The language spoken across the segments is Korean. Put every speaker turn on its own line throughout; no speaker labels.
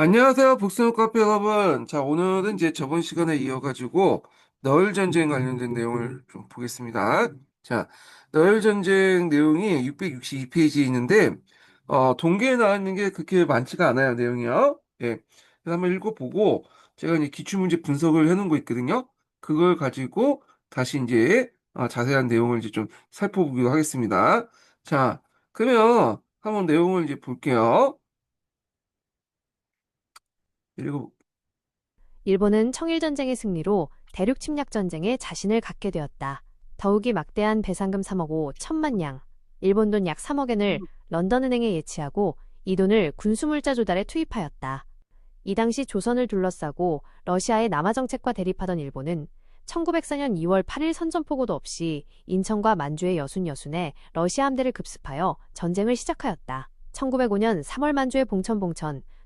안녕하세요, 복숭아 카페 여러분. 자, 오늘은 이제 저번 시간에 이어가지고 너일 전쟁 관련된 내용을 좀 보겠습니다. 자, 너일 전쟁 내용이 662페이지에 있는데, 동계에 나와 있는 게 그렇게 많지가 않아요, 내용이요. 예. 그래서 한번 읽어보고, 제가 이제 기출문제 분석을 해놓은 거 있거든요. 그걸 가지고 다시 이제 자세한 내용을 이제 좀 살펴보기로 하겠습니다. 자, 그러면 한번 내용을 이제 볼게요. 읽어,
일본은 청일전쟁의 승리로 대륙 침략 전쟁에 자신을 갖게 되었다. 더욱이 막대한 배상금 3억 5천만 냥, 일본 돈 약 3억엔을 런던은행에 예치하고 이 돈을 군수물자 조달에 투입하였다. 이 당시 조선을 둘러싸고 러시아의 남하 정책과 대립하던 일본은 1904년 2월 8일 선전포고도 없이 인천과 만주의 여순에 러시아 함대를 급습하여 전쟁을 시작하였다. 1905년 3월 만주의 봉천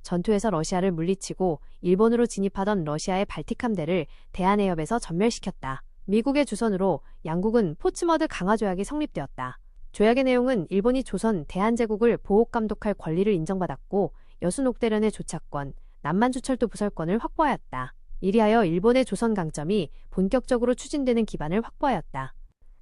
전투에서 러시아를 물리치고 일본으로 진입하던 러시아의 발틱 함대를 대한해협에서 전멸시켰다. 미국의 주선으로 양국은 포츠머드 강화 조약이 성립되었다. 조약의 내용은 일본이 조선 대한제국을 보호 감독할 권리를 인정받았고 여순 옥대련의 조차권, 남만주철도 부설권을 확보하였다. 이리하여 일본의 조선 강점이 본격적으로 추진되는 기반을 확보하였다.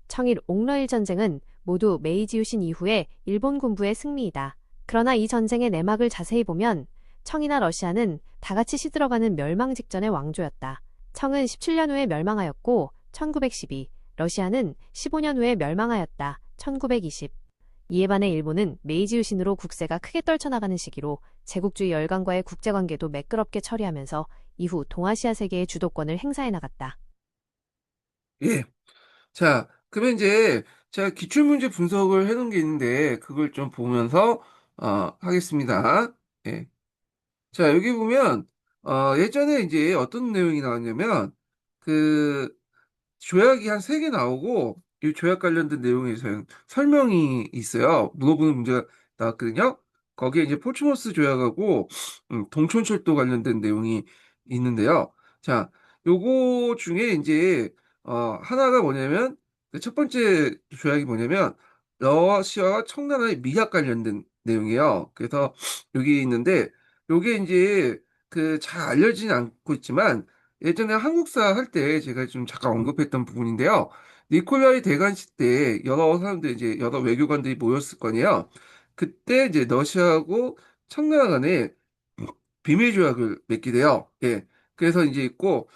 청일 옥러일 전쟁은 모두 메이지 유신 이후에 일본 군부의 승리이다. 그러나 이 전쟁의 내막을 자세히 보면 청이나 러시아는 다같이 시들어가는 멸망 직전의 왕조였다. 청은 17년 후에 멸망하였고 1912, 러시아는 15년 후에 멸망하였다. 1920. 이에 반해 일본은 메이지 유신으로 국세가 크게 떨쳐나가는 시기로 제국주의 열강과의 국제관계도 매끄럽게 처리하면서 이후 동아시아 세계의 주도권을 행사해 나갔다.
예. 자, 그러면 이제 제가 기출문제 분석을 해놓은 게 있는데 그걸 좀 보면서 하겠습니다. 예. 자, 여기 보면 예전에 이제 어떤 내용이 나왔냐면 그 조약이 한 세 개 나오고 이 조약 관련된 내용에 서 설명이 있어요. 물어보는 문제가 나왔거든요. 거기에 이제 포츠모스 조약하고 동촌철도 관련된 내용이 있는데요. 자, 요거 중에 이제 하나가 뭐냐면 그첫 번째 조약이 뭐냐면 러시아와 청나라의 미약 관련된 내용이에요. 그래서 여기 있는데 요게 이제 그 잘 알려지진 않고 있지만 예전에 한국사 할 때 제가 좀 잠깐 언급했던 부분인데요. 니콜라이 대관식 때 여러 사람들 이제 여러 외교관들이 모였을 거네요. 그때 이제 러시아하고 청나라 간에 비밀 조약을 맺게 돼요. 예. 그래서 이제 있고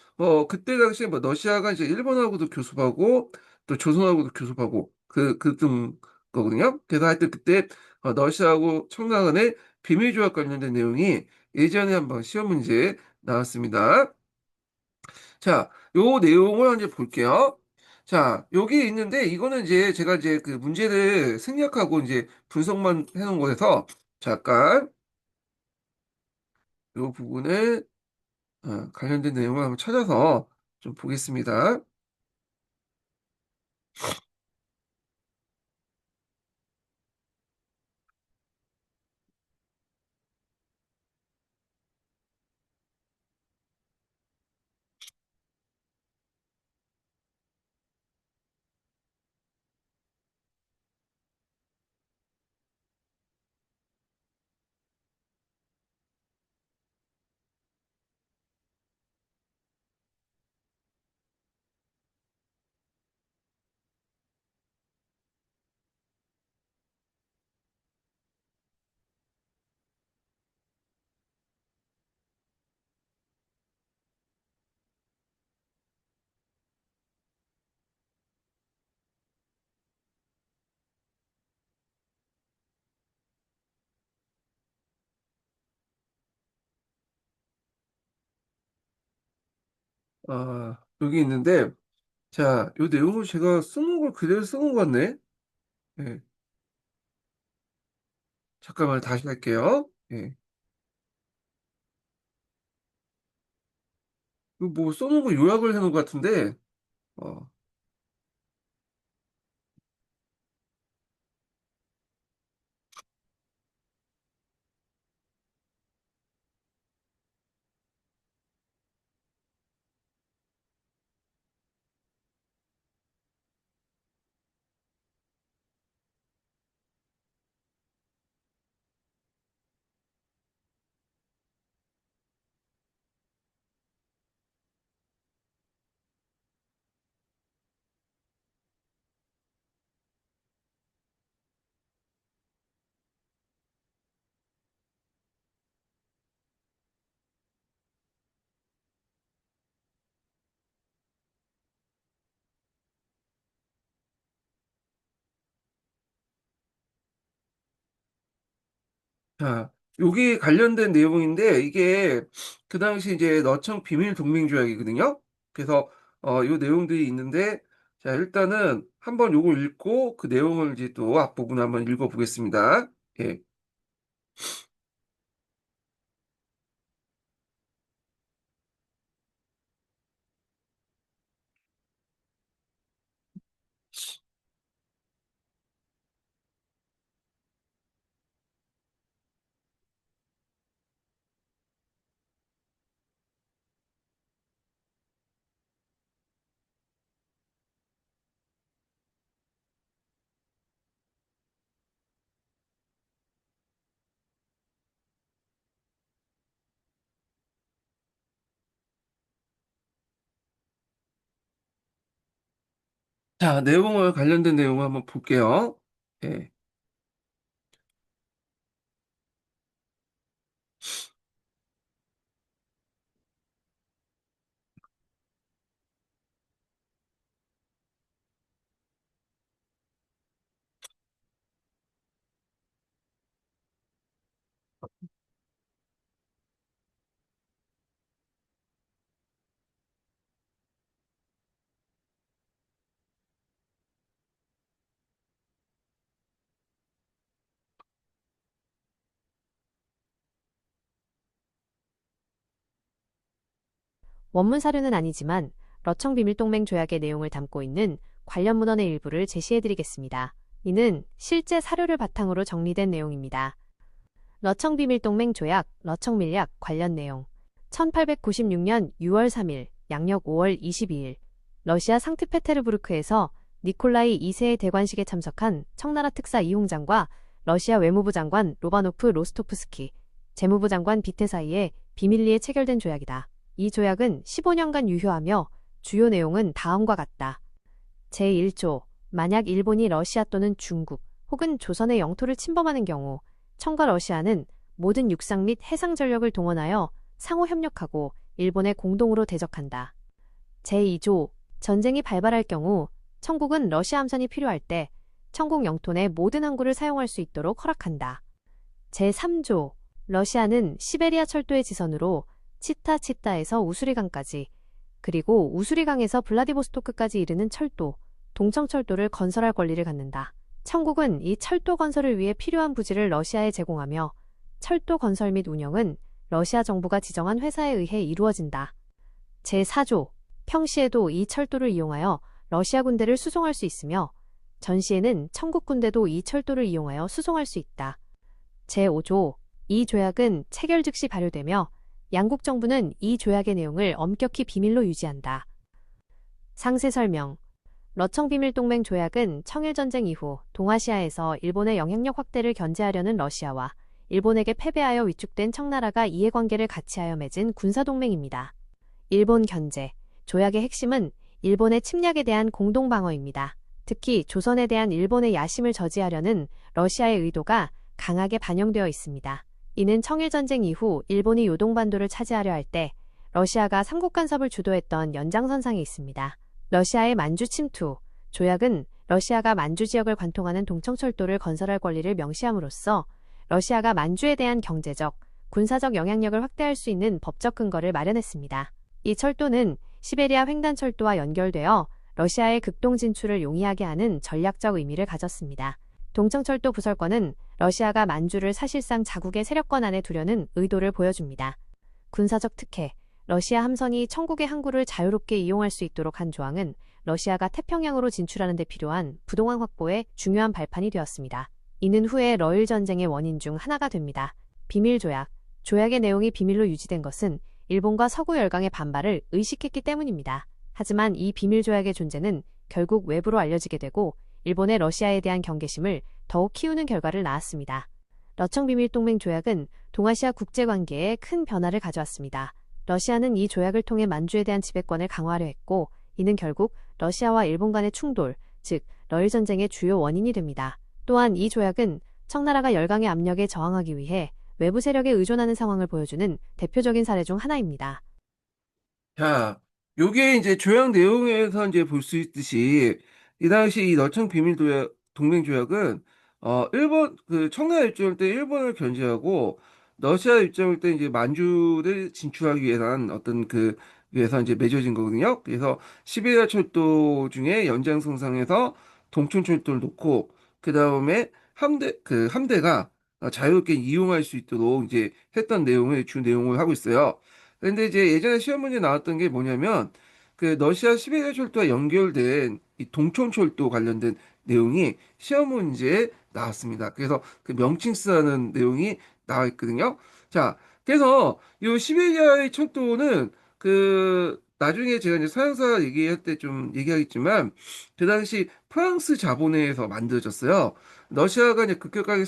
그때 당시에 뭐 러시아가 이제 일본하고도 교섭하고 또 조선하고도 교섭하고 그랬던 거거든요. 그래서 하여튼 그때 러시아하고 청나라 간에 비밀 조약 관련된 내용이 예전에 한번 시험 문제에 나왔습니다. 자, 요 내용을 이제 볼게요. 자, 여기 있는데 이거는 이제 제가 이제 그 문제를 생략하고 이제 분석만 해놓은 거라서 잠깐 요 부분에 관련된 내용을 한번 찾아서 좀 보겠습니다. 여기 있는데 자, 요 내용을 제가 쓰는 걸 그대로 쓰는 것 같네. 예, 잠깐만 다시 할게요. 예. 이거 뭐 써놓은 거 요약을 해놓은 것 같은데 어, 자, 여기 관련된 내용인데 이게 그 당시 이제 너청 비밀 동맹 조약이거든요. 그래서 요 내용들이 있는데 자, 일단은 한번 요거 읽고 그 내용을 이제 또 앞부분 한번 읽어 보겠습니다. 예. 자, 내용을 관련된 내용을 한번 볼게요. 예.
원문 사료는 아니지만 러청 비밀동맹 조약의 내용을 담고 있는 관련 문헌의 일부를 제시해드리겠습니다. 이는 실제 사료를 바탕으로 정리된 내용입니다. 러청 비밀동맹 조약, 러청 밀약 관련 내용. 1896년 6월 3일, 양력 5월 22일, 러시아 상트페테르부르크에서 니콜라이 2세의 대관식에 참석한 청나라 특사 이홍장과 러시아 외무부 장관 로바노프 로스토프스키, 재무부 장관 비테 사이에 비밀리에 체결된 조약이다. 이 조약은 15년간 유효하며 주요 내용은 다음과 같다. 제1조, 만약 일본이 러시아 또는 중국 혹은 조선의 영토를 침범하는 경우 청과 러시아는 모든 육상 및 해상 전력을 동원하여 상호 협력하고 일본에 공동으로 대적한다. 제2조, 전쟁이 발발할 경우 청국은 러시아 함선이 필요할 때 청국 영토 내 모든 항구를 사용할 수 있도록 허락한다. 제3조, 러시아는 시베리아 철도의 지선으로 치타치타에서 우수리강까지 그리고 우수리강에서 블라디보스토크까지 이르는 철도, 동청철도를 건설할 권리를 갖는다. 청국은 이 철도 건설을 위해 필요한 부지를 러시아에 제공하며 철도 건설 및 운영은 러시아 정부가 지정한 회사에 의해 이루어진다. 제4조, 평시에도 이 철도를 이용하여 러시아 군대를 수송할 수 있으며 전시에는 청국 군대도 이 철도를 이용하여 수송할 수 있다. 제5조, 이 조약은 체결 즉시 발효되며 양국 정부는 이 조약의 내용을 엄격히 비밀로 유지한다. 상세 설명. 러청비밀동맹 조약은 청일전쟁 이후 동아시아에서 일본의 영향력 확대를 견제하려는 러시아와 일본에게 패배하여 위축된 청나라가 이해관계를 같이하여 맺은 군사동맹입니다. 일본 견제. 조약의 핵심은 일본의 침략에 대한 공동방어입니다. 특히 조선에 대한 일본의 야심을 저지하려는 러시아의 의도가 강하게 반영되어 있습니다. 이는 청일전쟁 이후 일본이 요동반도를 차지하려 할 때 러시아가 삼국 간섭을 주도했던 연장선상에 있습니다. 러시아의 만주 침투. 조약은 러시아가 만주 지역을 관통하는 동청철도를 건설할 권리를 명시함으로써 러시아가 만주에 대한 경제적, 군사적 영향력을 확대할 수 있는 법적 근거를 마련했습니다. 이 철도는 시베리아 횡단철도와 연결되어 러시아의 극동 진출을 용이하게 하는 전략적 의미를 가졌습니다. 동청철도 부설권은 러시아가 만주를 사실상 자국의 세력권 안에 두려는 의도를 보여줍니다. 군사적 특혜. 러시아 함선이 청국의 항구를 자유롭게 이용할 수 있도록 한 조항은 러시아가 태평양으로 진출하는 데 필요한 부동항 확보에 중요한 발판이 되었습니다. 이는 후에 러일 전쟁의 원인 중 하나가 됩니다. 비밀 조약. 조약의 내용이 비밀로 유지된 것은 일본과 서구 열강의 반발을 의식했기 때문입니다. 하지만 이 비밀 조약의 존재는 결국 외부로 알려지게 되고 일본의 러시아에 대한 경계심을 더욱 키우는 결과를 낳았습니다. 러청비밀동맹 조약은 동아시아 국제관계에 큰 변화를 가져왔습니다. 러시아는 이 조약을 통해 만주에 대한 지배권을 강화하려 했고 이는 결국 러시아와 일본 간의 충돌, 즉 러일 전쟁의 주요 원인이 됩니다. 또한 이 조약은 청나라가 열강의 압력에 저항하기 위해 외부 세력에 의존하는 상황을 보여주는 대표적인 사례 중 하나입니다.
자, 요게 이제 조약 내용에서 이제 볼 수 있듯이 이 당시 이 너청 비밀 동맹 조약은 일본, 그, 청나라 입장일 때 일본을 견제하고, 러시아 입장일 때 이제 만주를 진출하기 위한 어떤 위해서 이제 맺어진 거거든요. 그래서 시베리아 철도 중에 연장선상에서 동촌철도를 놓고, 그 다음에 함대가 자유롭게 이용할 수 있도록 이제 했던 주 내용을 하고 있어요. 근데 이제 예전에 시험 문제 나왔던 게 뭐냐면, 그 러시아 시베리아 철도와 연결된 이 동촌철도 관련된 내용이 시험 문제에 나왔습니다. 그래서 그 명칭 쓰라는 내용이 나와 있거든요. 자, 그래서 이 시베리아의 철도는 나중에 제가 이제 서양사 얘기할 때 좀 얘기하겠지만 그 당시 프랑스 자본에서 만들어졌어요. 러시아가 이제 급격하게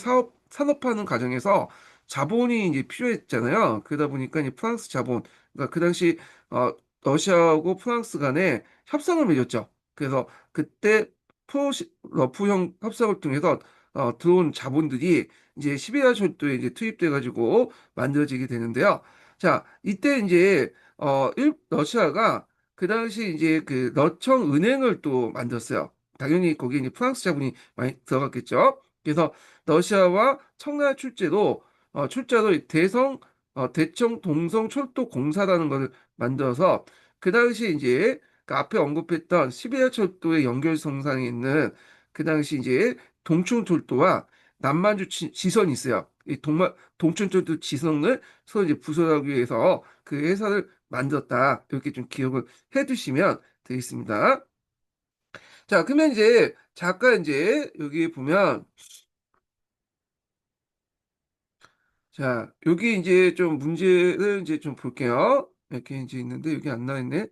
산업화하는 과정에서 자본이 이제 필요했잖아요. 그러다 보니까 이제 프랑스 자본, 그러니까 그 당시 어, 러시아하고 프랑스 간에 협상을 맺었죠. 그래서 그때 러프형 협상을 통해서 들어온 자본들이 이제 시베리아 철도에 이제 투입돼 가지고 만들어지게 되는데요. 자, 이때 이제 러시아가 그 당시 이제 그 러청 은행을 또 만들었어요. 당연히 거기에 이제 프랑스 자본이 많이 들어갔겠죠. 그래서 러시아와 청나라 출자로 이 대청 동성 철도 공사라는 것을 만들어서 그 당시 이제 그 앞에 언급했던 시베리아 철도의 연결선상에 있는 그 당시 이제 동춘철도와 지선이 있어요. 동춘철도 지선을 서로 이제 부설하기 위해서 그 회사를 만들었다. 이렇게 좀 기억을 해 두시면 되겠습니다. 자, 그러면 이제 잠깐 이제 여기 보면 자, 여기 이제 좀 문제를 이제 좀 볼게요. 이렇게 이제 있는데 여기 안 나와 있네.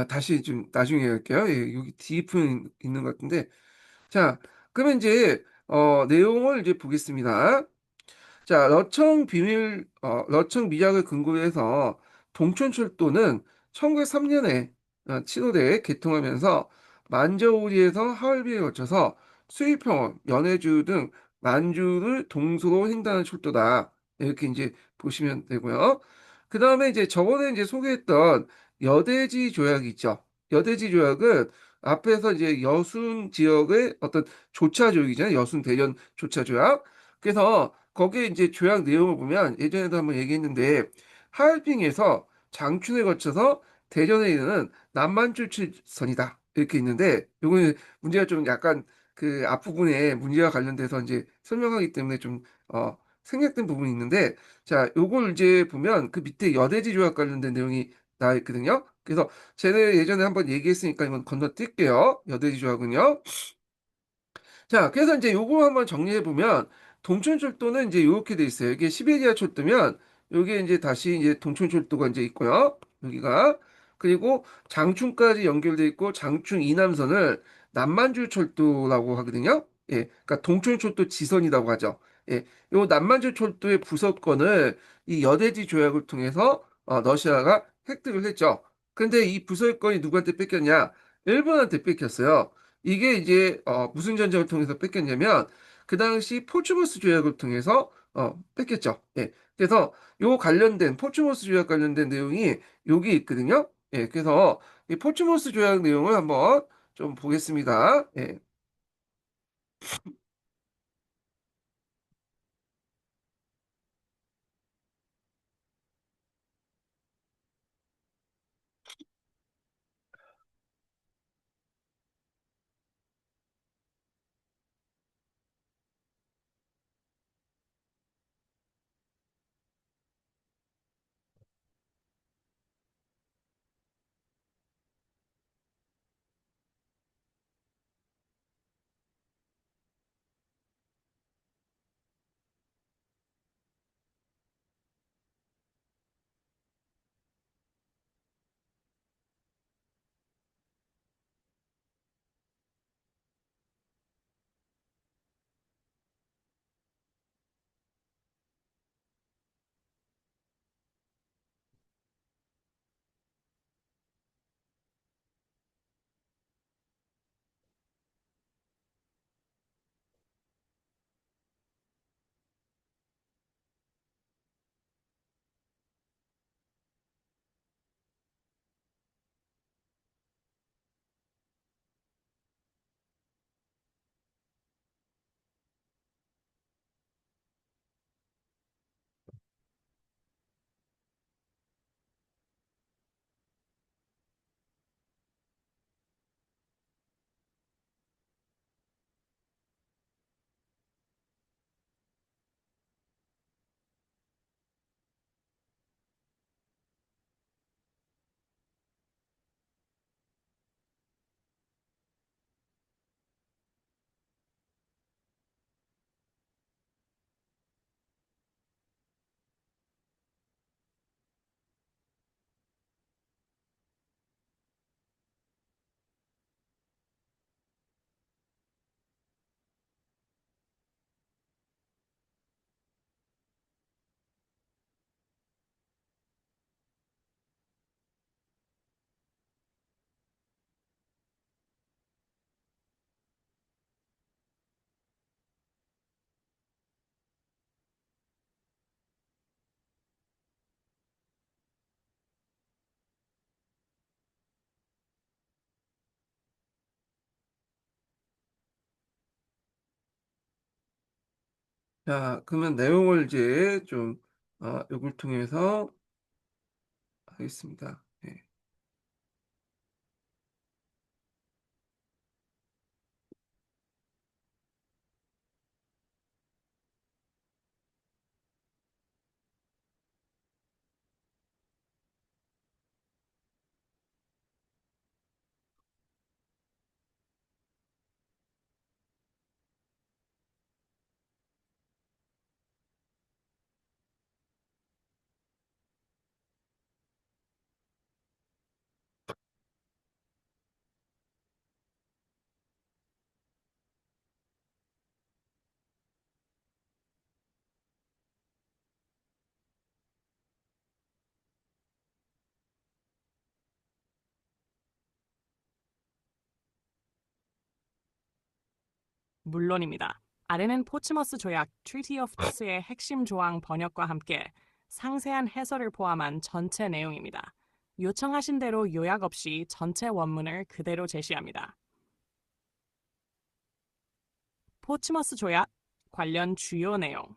다시 좀 나중에 할게요. 예, 여기 뒷부분 있는 것 같은데. 자, 그러면 이제 내용을 이제 보겠습니다. 자, 러청 미작을 근거로 해서 동촌철도는 1903년에 7월에 개통하면서 만저우리에서 하얼빈에 거쳐서 수입평원, 연해주 등 만주를 동서로 횡단하는 철도다. 이렇게 이제 보시면 되고요. 그 다음에 이제 저번에 이제 소개했던 여대지 조약이 있죠. 여대지 조약은 앞에서 이제 여순 지역의 어떤 조차 조약이잖아요. 여순 대전 조차 조약. 그래서 거기에 이제 조약 내용을 보면 예전에도 한번 얘기했는데 하얼빈에서 장춘에 거쳐서 대전에 이르는 남만주출선이다 이렇게 있는데 요거는 문제가 좀 약간 그 앞부분에 문제와 관련돼서 이제 설명하기 때문에 좀 생략된 부분이 있는데 자 요걸 이제 보면 그 밑에 여대지 조약 관련된 내용이 나와 있거든요. 그래서 쟤네 예전에 한번 얘기했으니까 이건 건너뛸게요. 여대지 조약은요. 자, 그래서 이제 요거 한번 정리해 보면 동촌철도는 이제 이렇게 돼 있어요. 이게 시베리아 철도면 여기에 이제 다시 이제 동촌철도가 이제 있고요. 여기가 그리고 장충까지 연결돼 있고 장충 이남선을 남만주 철도라고 하거든요. 예, 그러니까 동촌철도 지선이라고 하죠. 예, 요 남만주 철도의 부서권을 이 여대지 조약을 통해서 러시아가 획득을 했죠. 근데 이 부서권이 누구한테 뺏겼냐? 일본한테 뺏겼어요. 이게 이제 무슨 전쟁을 통해서 뺏겼냐면 그 당시 포츠모스 조약을 통해서 뺏겼죠. 예. 그래서 요 관련된 포츠모스 조약 관련된 내용이 여기 있거든요. 예. 그래서 이 포츠모스 조약 내용을 한번 좀 보겠습니다. 예. 자, 그러면 내용을 이제 좀, 요걸 통해서 하겠습니다. 예.
물론입니다. 아래는 포츠머스 조약 Treaty of Peace의 핵심 조항 번역과 함께 상세한 해설을 포함한 전체 내용입니다. 요청하신 대로 요약 없이 전체 원문을 그대로 제시합니다. 포츠머스 조약 관련 주요 내용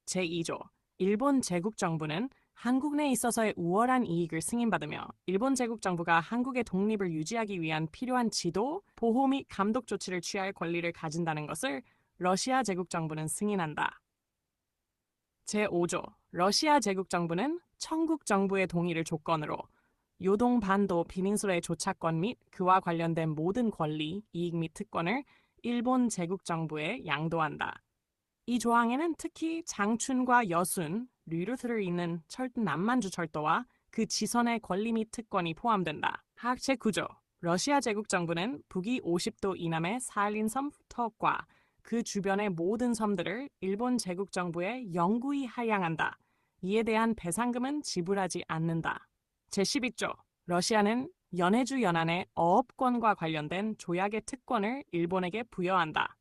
제2조 일본 제국 정부는 한국 내에 있어서의 우월한 이익을 승인받으며 일본 제국 정부가 한국의 독립을 유지하기 위한 필요한 지도, 보호 및 감독 조치를 취할 권리를 가진다는 것을 러시아 제국 정부는 승인한다. 제5조 러시아 제국 정부는 청국 정부의 동의를 조건으로 요동 반도 비닌슐라의 조차권 및 그와 관련된 모든 권리, 이익 및 특권을 일본 제국 정부에 양도한다. 이 조항에는 특히 장춘과 여순, 류르트를 잇는 남만주 철도와 그 지선의 권리 및 특권이 포함된다. 하악 제9조 러시아 제국 정부는 북위 50도 이남의 사할린섬 턱과 그 주변의 모든 섬들을 일본 제국 정부에 영구히 하향한다. 이에 대한 배상금은 지불하지 않는다. 제11조 러시아는 연해주 연안의 어업권과 관련된 조약의 특권을 일본에게 부여한다.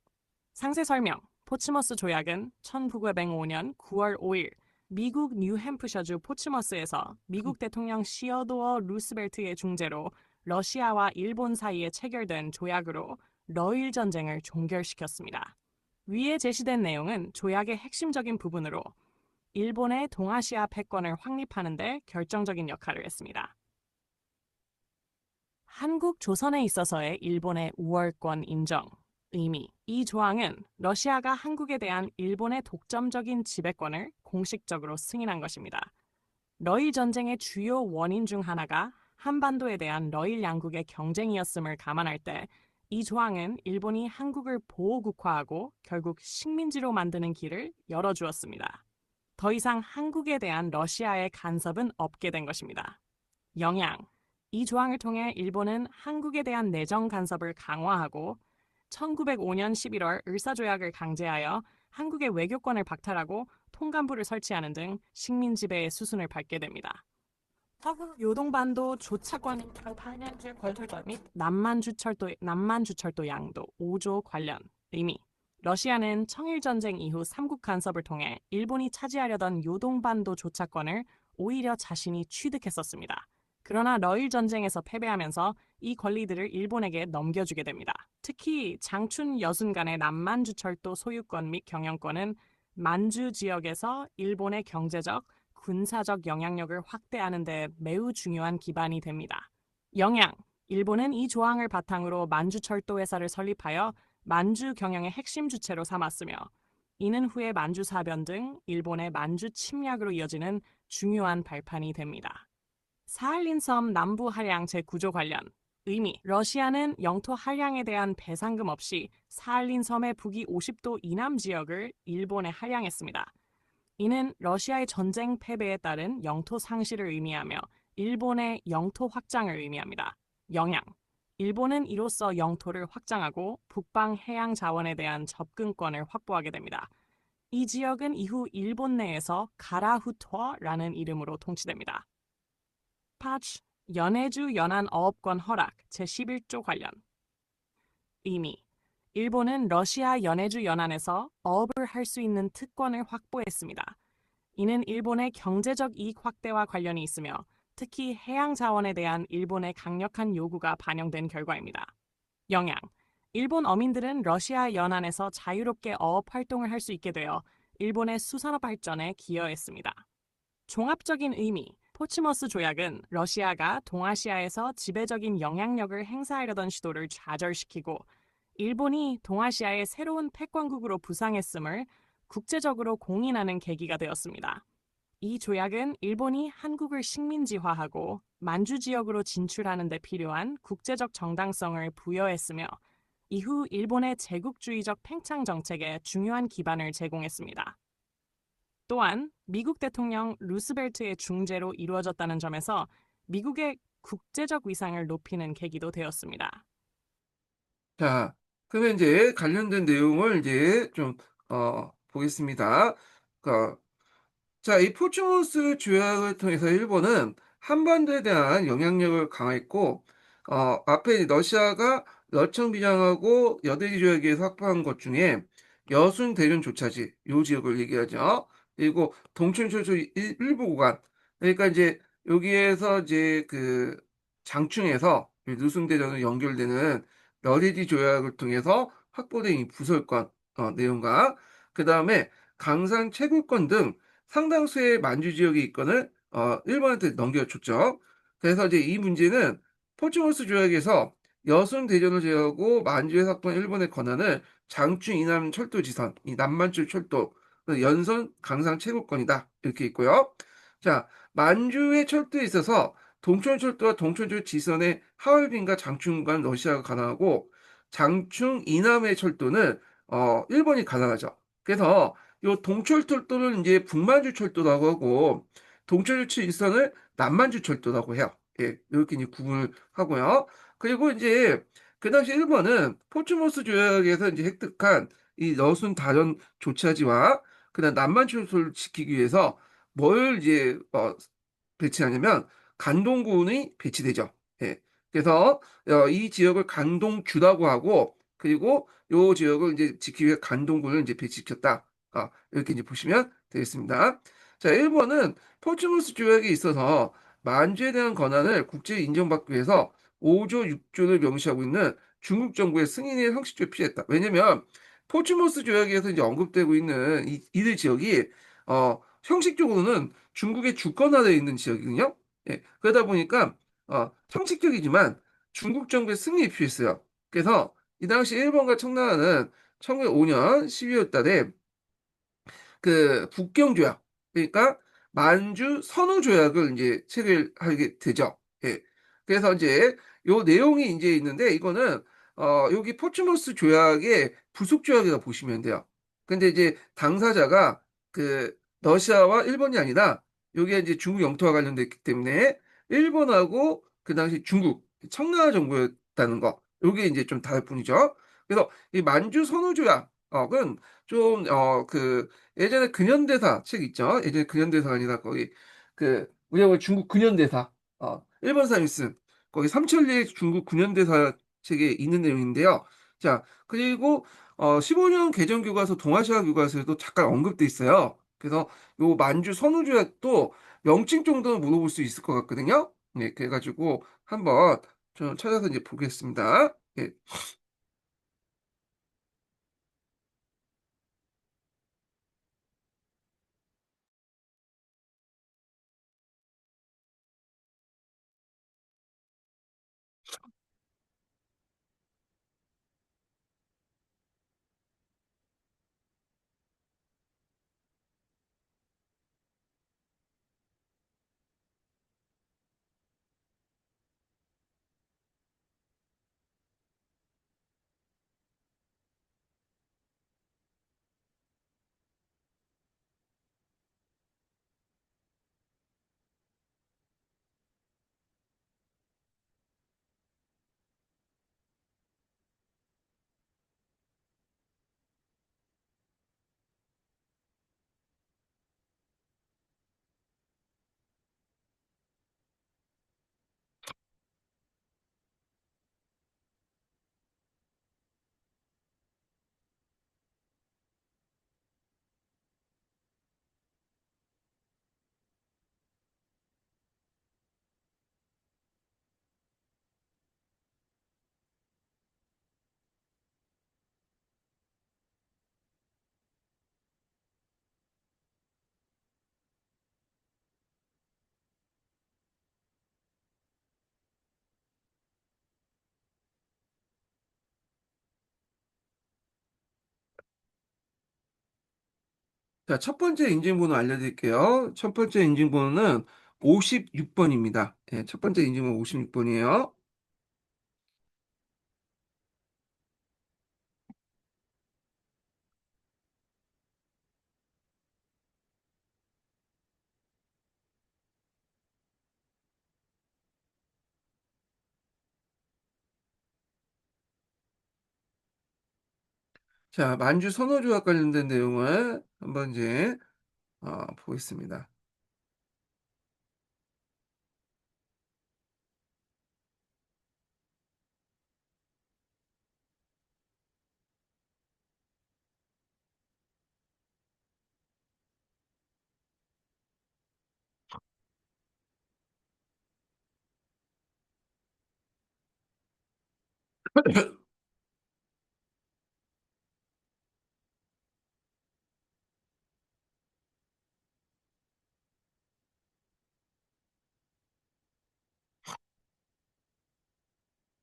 상세 설명 포츠머스 조약은 1905년 9월 5일 미국 뉴햄프셔주 포츠머스에서 미국 대통령 시어도어 루스벨트의 중재로 러시아와 일본 사이에 체결된 조약으로 러일 전쟁을 종결시켰습니다. 위에 제시된 내용은 조약의 핵심적인 부분으로 일본의 동아시아 패권을 확립하는 데 결정적인 역할을 했습니다. 한국 조선에 있어서의 일본의 우월권 인정 의미. 이 조항은 러시아가 한국에 대한 일본의 독점적인 지배권을 공식적으로 승인한 것입니다. 러일 전쟁의 주요 원인 중 하나가 한반도에 대한 러일 양국의 경쟁이었음을 감안할 때 이 조항은 일본이 한국을 보호국화하고 결국 식민지로 만드는 길을 열어주었습니다. 더 이상 한국에 대한 러시아의 간섭은 없게 된 것입니다. 영향. 이 조항을 통해 일본은 한국에 대한 내정 간섭을 강화하고 1905년 11월 을사조약을 강제하여 한국의 외교권을 박탈하고 통감부를 설치하는 등 식민 지배의 수순을 밟게 됩니다. 서구 요동반도 조차권 판현주 건설과 및 남만주철도 양도 5조 관련 의미. 러시아는 청일전쟁 이후 삼국 간섭을 통해 일본이 차지하려던 요동반도 조차권을 오히려 자신이 취득했었습니다. 그러나 러일 전쟁에서 패배하면서 이 권리들을 일본에게 넘겨주게 됩니다. 특히 장춘 여순 간의 남만주철도 소유권 및 경영권은 만주 지역에서 일본의 경제적, 군사적 영향력을 확대하는 데 매우 중요한 기반이 됩니다. 영향. 일본은 이 조항을 바탕으로 만주철도 회사를 설립하여 만주 경영의 핵심 주체로 삼았으며 이는 후에 만주사변 등 일본의 만주 침략으로 이어지는 중요한 발판이 됩니다. 사할린섬 남부 할양 제9조 관련 의미. 러시아는 영토 할양에 대한 배상금 없이 사할린섬의 북위 50도 이남 지역을 일본에 할양했습니다. 이는 러시아의 전쟁 패배에 따른 영토 상실을 의미하며 일본의 영토 확장을 의미합니다. 영향. 일본은 이로써 영토를 확장하고 북방 해양 자원에 대한 접근권을 확보하게 됩니다. 이 지역은 이후 일본 내에서 가라후토라는 이름으로 통치됩니다. 파츠, 연해주 연안 어업권 허락 제11조 관련 의미. 일본은 러시아 연해주 연안에서 어업을 할 수 있는 특권을 확보했습니다. 이는 일본의 경제적 이익 확대와 관련이 있으며 특히 해양 자원에 대한 일본의 강력한 요구가 반영된 결과입니다. 영향. 일본 어민들은 러시아 연안에서 자유롭게 어업 활동을 할 수 있게 되어 일본의 수산업 발전에 기여했습니다. 종합적인 의미, 포츠머스 조약은 러시아가 동아시아에서 지배적인 영향력을 행사하려던 시도를 좌절시키고 일본이 동아시아의 새로운 패권국으로 부상했음을 국제적으로 공인하는 계기가 되었습니다. 이 조약은 일본이 한국을 식민지화하고 만주 지역으로 진출하는 데 필요한 국제적 정당성을 부여했으며 이후 일본의 제국주의적 팽창 정책에 중요한 기반을 제공했습니다. 또한 미국 대통령 루스벨트의 중재로 이루어졌다는 점에서 미국의 국제적 위상을 높이는 계기도 되었습니다.
자, 그러면 이제 관련된 내용을 이제 좀, 보겠습니다. 그, 자, 이 포츠모스 조약을 통해서 일본은 한반도에 대한 영향력을 강화했고, 앞에 러시아가 러청 비장하고 여대지 조약에서 확보한 것 중에 여순 대련 조차지, 요 지역을 얘기하죠. 그리고 동춘철도 일부 구간, 그러니까 이제 여기에서 이제 그 장충에서 누순 대련으로 연결되는 여대지 조약을 통해서 확보된 이 부설권 내용과 그 다음에 강산 채굴권 등 상당수의 만주 지역의 이권을 일본한테 넘겨줬죠. 그래서 이제 이 문제는 포츠모스 조약에서 여순 대전을 제외하고 만주에 샀던 일본의 권한을 장충 이남 철도 지선, 이 남만주 철도, 연선 강상 채굴권이다. 이렇게 있고요. 자, 만주의 철도에 있어서 동촌철도와 동촌철 지선의 하얼빈과 장충 간 러시아가 가능하고 장충 이남의 철도는 일본이 가능하죠. 그래서 요 동철철도를 이제 북만주 철도라고 하고 동철철 일선을 남만주 철도라고 해요. 예, 이렇게 이제 구분을 하고요. 그리고 이제 그 당시 일본은 포츠모스 조약에서 이제 획득한 이 러순 다련 조차지와 그다음 남만주 철도를 지키기 위해서 뭘 이제 배치하냐면 간동군이 배치되죠. 예. 그래서 이 지역을 간동주라고 하고 그리고 요 지역을 이제 지키기 위해 간동군을 이제 배치시켰다. 이렇게 이제 보시면 되겠습니다. 자, 일본은 포츠모스 조약에 있어서 만주에 대한 권한을 국제 인정받기 위해서 5조 6조를 명시하고 있는 중국 정부의 승인의 형식적으로 피했다. 왜냐면 포츠모스 조약에서 이제 언급되고 있는 이들 지역이 형식적으로는 중국의 주권하에 있는 지역이거든요. 예, 그러다 보니까 형식적이지만 중국 정부의 승인이 필요했어요. 그래서 이 당시 일본과 청나라는 1905년 12월 달에 그 북경조약, 그러니까 만주 선후조약을 이제 체결하게 되죠. 예. 그래서 이제 요 내용이 이제 있는데 이거는 여기 포츠모스 조약의 부속 조약이라고 보시면 돼요. 근데 이제 당사자가 그 러시아와 일본이 아니라 여기에 이제 중국 영토와 관련됐기 때문에 일본하고 그 당시 중국 청나라 정부였다는 거. 요게 이제 좀 다를 뿐이죠. 그래서 이 만주 선후조약은 좀그 예전에 근현대사 책 있죠? 예전에 근현대사가 아니라 거기 그 우리가 중국 근현대사 일본 사람이 쓴 거기 삼천리의 중국 근현대사 책에 있는 내용인데요. 자, 그리고 15년 개정 교과서 동아시아 교과서에도 잠깐 언급돼 있어요. 그래서 요 만주 선우조약도 명칭 정도는 물어볼 수 있을 것 같거든요. 네, 그래가지고 한번 좀 찾아서 이제 보겠습니다. 예. 자, 첫 번째 인증번호 알려드릴게요. 첫 번째 인증번호는 56번입니다. 예, 첫 번째 인증번호 56번이에요. 자, 만주 선호조약 관련된 내용을 한번 이제 보겠습니다.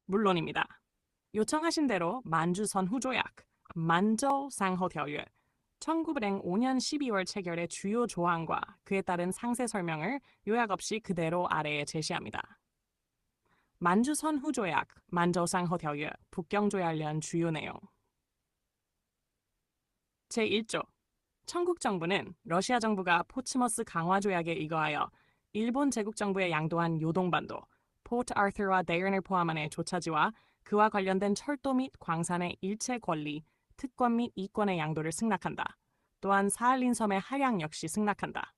물론입니다. 요청하신 대로 만주 선후조약, 만저상허条约, 1905년 12월 체결의 주요 조항과 그에 따른 상세 설명을 요약 없이 그대로 아래에 제시합니다. 만주 선후조약, 만저상허条约, 북경조약련 주요 내용. 제1조. 청국 정부는 러시아 정부가 포츠머스 강화 조약에 의거하여 일본 제국 정부에 양도한 요동반도, 포트 아르thur와 데른을 포함한 조차지와 그와 관련된 철도 및 광산의 일체 권리, 특권 및 이권의 양도를 승낙한다. 또한 사할린 섬의 하량 역시 승낙한다.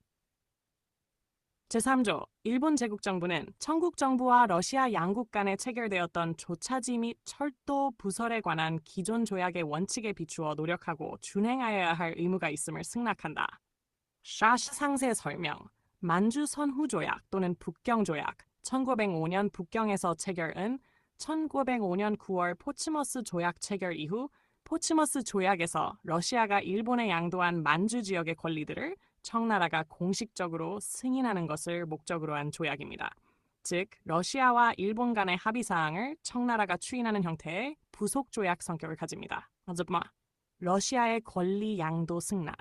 제3조. 일본 제국 정부는 청국 정부와 러시아 양국 간에 체결되었던 조차지 및 철도 부설에 관한 기존 조약의 원칙에 비추어 노력하고 준행하여야 할 의무가 있음을 승낙한다. 샤시 상세 설명. 만주 선후 조약 또는 북경 조약. 1905년 북경에서 체결은 1905년 9월 포츠머스 조약 체결 이후 포츠머스 조약에서 러시아가 일본에 양도한 만주 지역의 권리들을 청나라가 공식적으로 승인하는 것을 목적으로 한 조약입니다. 즉, 러시아와 일본 간의 합의 사항을 청나라가 추인하는 형태의 부속 조약 성격을 가집니다. 러시아의 권리 양도 승낙.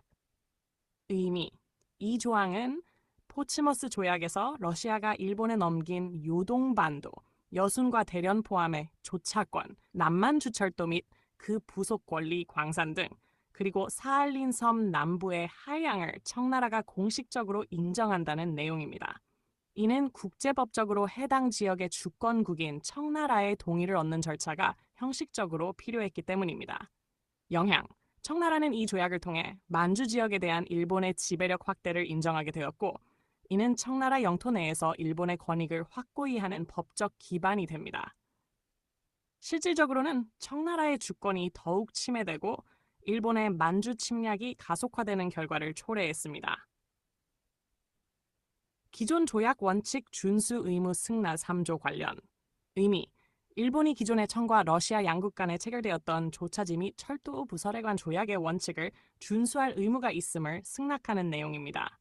의미. 이 조항은 포츠머스 조약에서 러시아가 일본에 넘긴 요동반도, 여순과 대련 포함의 조차권, 남만주철도 및 그 부속 권리 광산 등 그리고 사할린 섬 남부의 하양을 청나라가 공식적으로 인정한다는 내용입니다. 이는 국제법적으로 해당 지역의 주권국인 청나라의 동의를 얻는 절차가 형식적으로 필요했기 때문입니다. 영향. 청나라는 이 조약을 통해 만주 지역에 대한 일본의 지배력 확대를 인정하게 되었고, 이는 청나라 영토 내에서 일본의 권익을 확고히 하는 법적 기반이 됩니다. 실질적으로는 청나라의 주권이 더욱 침해되고 일본의 만주 침략이 가속화되는 결과를 초래했습니다. 기존 조약 원칙 준수 의무 승낙 3조 관련. 의미. 일본이 기존의 청과 러시아 양국 간에 체결되었던 조차지 및 철도 부설에 관한 조약의 원칙을 준수할 의무가 있음을 승낙하는 내용입니다.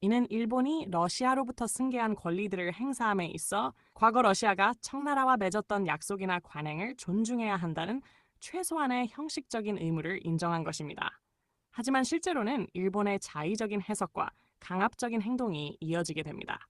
이는 일본이 러시아로부터 승계한 권리들을 행사함에 있어 과거 러시아가 청나라와 맺었던 약속이나 관행을 존중해야 한다는 최소한의 형식적인 의무를 인정한 것입니다. 하지만 실제로는 일본의 자의적인 해석과 강압적인 행동이 이어지게 됩니다.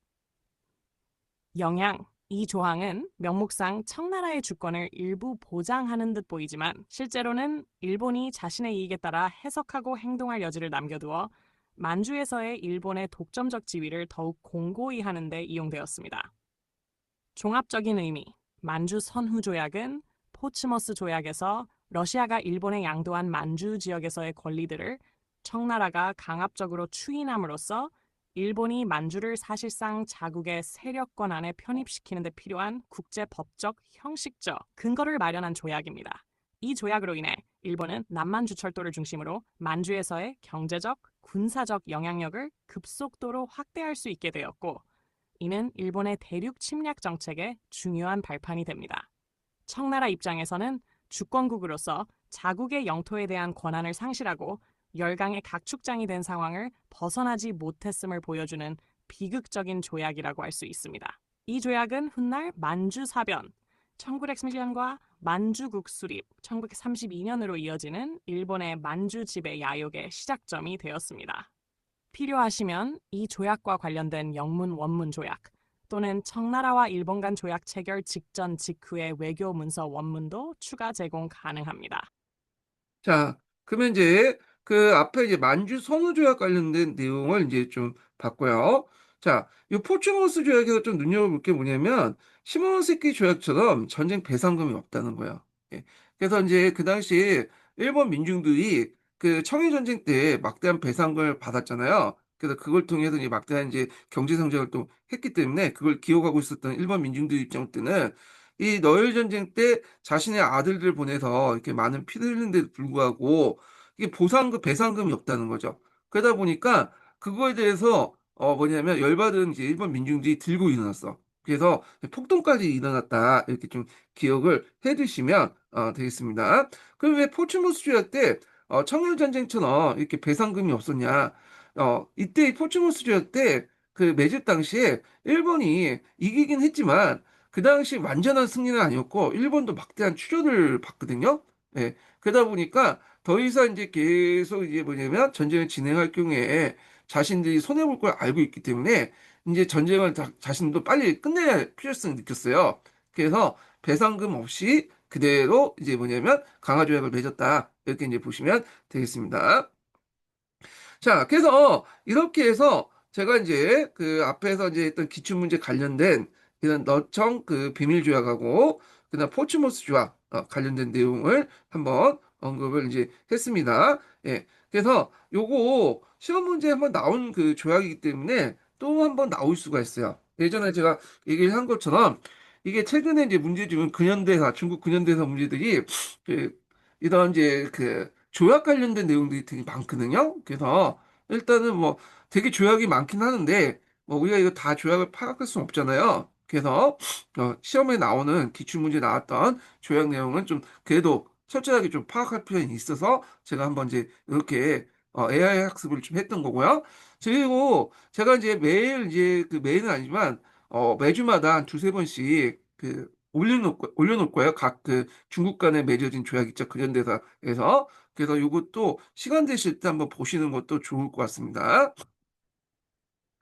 영향. 이 조항은 명목상 청나라의 주권을 일부 보장하는 듯 보이지만 실제로는 일본이 자신의 이익에 따라 해석하고 행동할 여지를 남겨두어 만주에서의 일본의 독점적 지위를 더욱 공고히 하는 데 이용되었습니다. 종합적인 의미. 만주 선후 조약은 포츠머스 조약에서 러시아가 일본에 양도한 만주 지역에서의 권리들을 청나라가 강압적으로 추인함으로써 일본이 만주를 사실상 자국의 세력권 안에 편입시키는 데 필요한 국제법적, 형식적 근거를 마련한 조약입니다. 이 조약으로 인해 일본은 남만주 철도를 중심으로 만주에서의 경제적, 군사적 영향력을 급속도로 확대할 수 있게 되었고, 이는 일본의 대륙 침략 정책의 중요한 발판이 됩니다. 청나라 입장에서는 주권국으로서 자국의 영토에 대한 권한을 상실하고 열강의 각축장이 된 상황을 벗어나지 못했음을 보여주는 비극적인 조약이라고 할 수 있습니다. 이 조약은 훗날 만주사변, 1911년과 만주국 수립 1932년으로 이어지는 일본의 만주 지배 야욕의 시작점이 되었습니다. 필요하시면 이 조약과 관련된 영문 원문 조약 또는 청나라와 일본 간 조약 체결 직전 직후의 외교 문서 원문도 추가 제공 가능합니다.
자, 그러면 이제 그 앞에 이제 만주 선후 조약 관련된 내용을 이제 좀 봤고요. 자, 이 포츠모스 조약에서 좀 눈여겨볼 게 뭐냐면 시모노세키 조약처럼 전쟁 배상금이 없다는 거예요. 예. 그래서 이제 그 당시에 일본 민중들이 그 청일 전쟁 때 막대한 배상금을 받았잖아요. 그래서 그걸 통해서 이제 막대한 이제 경제 성장을 또 했기 때문에 그걸 기억하고 있었던 일본 민중들 입장 때는 이 너일 전쟁 때 자신의 아들들 보내서 이렇게 많은 피를 흘리는데도 불구하고 이게 보상금, 배상금이 없다는 거죠. 그러다 보니까 그거에 대해서 뭐냐면 열받은 이제 일본 민중들이 들고 일어났어. 그래서 폭동까지 일어났다. 이렇게 좀 기억을 해 두시면 되겠습니다. 그럼 왜 포츠모스 조약 때 청일 전쟁처럼 이렇게 배상금이 없었냐? 이때 이 포츠모스 조약 때 그 맺을 당시에 일본이 이기긴 했지만 그 당시 완전한 승리는 아니었고 일본도 막대한 출혈을 받거든요. 예. 그러다 보니까 더 이상 이제 계속 이제 뭐냐면 전쟁을 진행할 경우에 자신들이 손해 볼 걸 알고 있기 때문에 이제 전쟁을 자신도 빨리 끝내야 할 필요성을 느꼈어요. 그래서 배상금 없이 그대로 이제 뭐냐면 강화 조약을 맺었다. 이렇게 이제 보시면 되겠습니다. 자, 그래서 이렇게 해서 제가 이제 그 앞에서 이제 했던 기출문제 관련된 이런 너청 그 비밀 조약하고 그다음 포츠모스 조약 관련된 내용을 한번 언급을 이제 했습니다. 예. 그래서 요거 시험 문제에 한번 나온 그 조약이기 때문에 또 한번 나올 수가 있어요. 예전에 제가 얘기를 한 것처럼 이게 최근에 이제 문제 중은 근현대사, 중국 근현대사 문제들이 그 이런 이제 그 조약 관련된 내용들이 되게 많거든요. 그래서 일단은 뭐 되게 조약이 많긴 하는데 뭐 우리가 이거 다 조약을 파악할 수는 없잖아요. 그래서 시험에 나오는 기출문제 나왔던 조약 내용은 좀 그래도 철저하게 좀 파악할 필요는 있어서 제가 한번 이제 이렇게 AI 학습을 좀 했던 거고요. 그리고 제가 이제 매일 이제 그 매일은 아니지만 매주마다 한 두세 번씩 그 올려놓을 거예요. 각 그 중국 간에 맺어진 조약 있죠. 근현대사에서. 그래서 이것도 시간 되실 때 한번 보시는 것도 좋을 것 같습니다.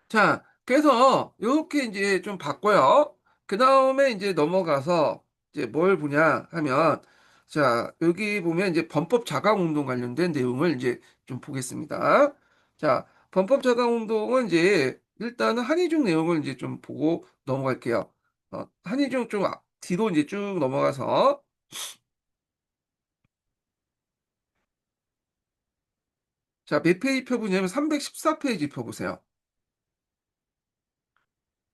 자, 그래서 이렇게 이제 좀 봤고요. 그 다음에 이제 넘어가서 이제 뭘 보냐 하면, 자, 여기 보면 이제 범법 자강 운동 관련된 내용을 이제 좀 보겠습니다. 자, 범법 자강 운동은 이제 일단은 한의중 내용을 이제 좀 보고 넘어갈게요. 한의중 좀 뒤로 이제 쭉 넘어가서, 자, 몇 페이지 펴보냐면 314페이지 펴보세요.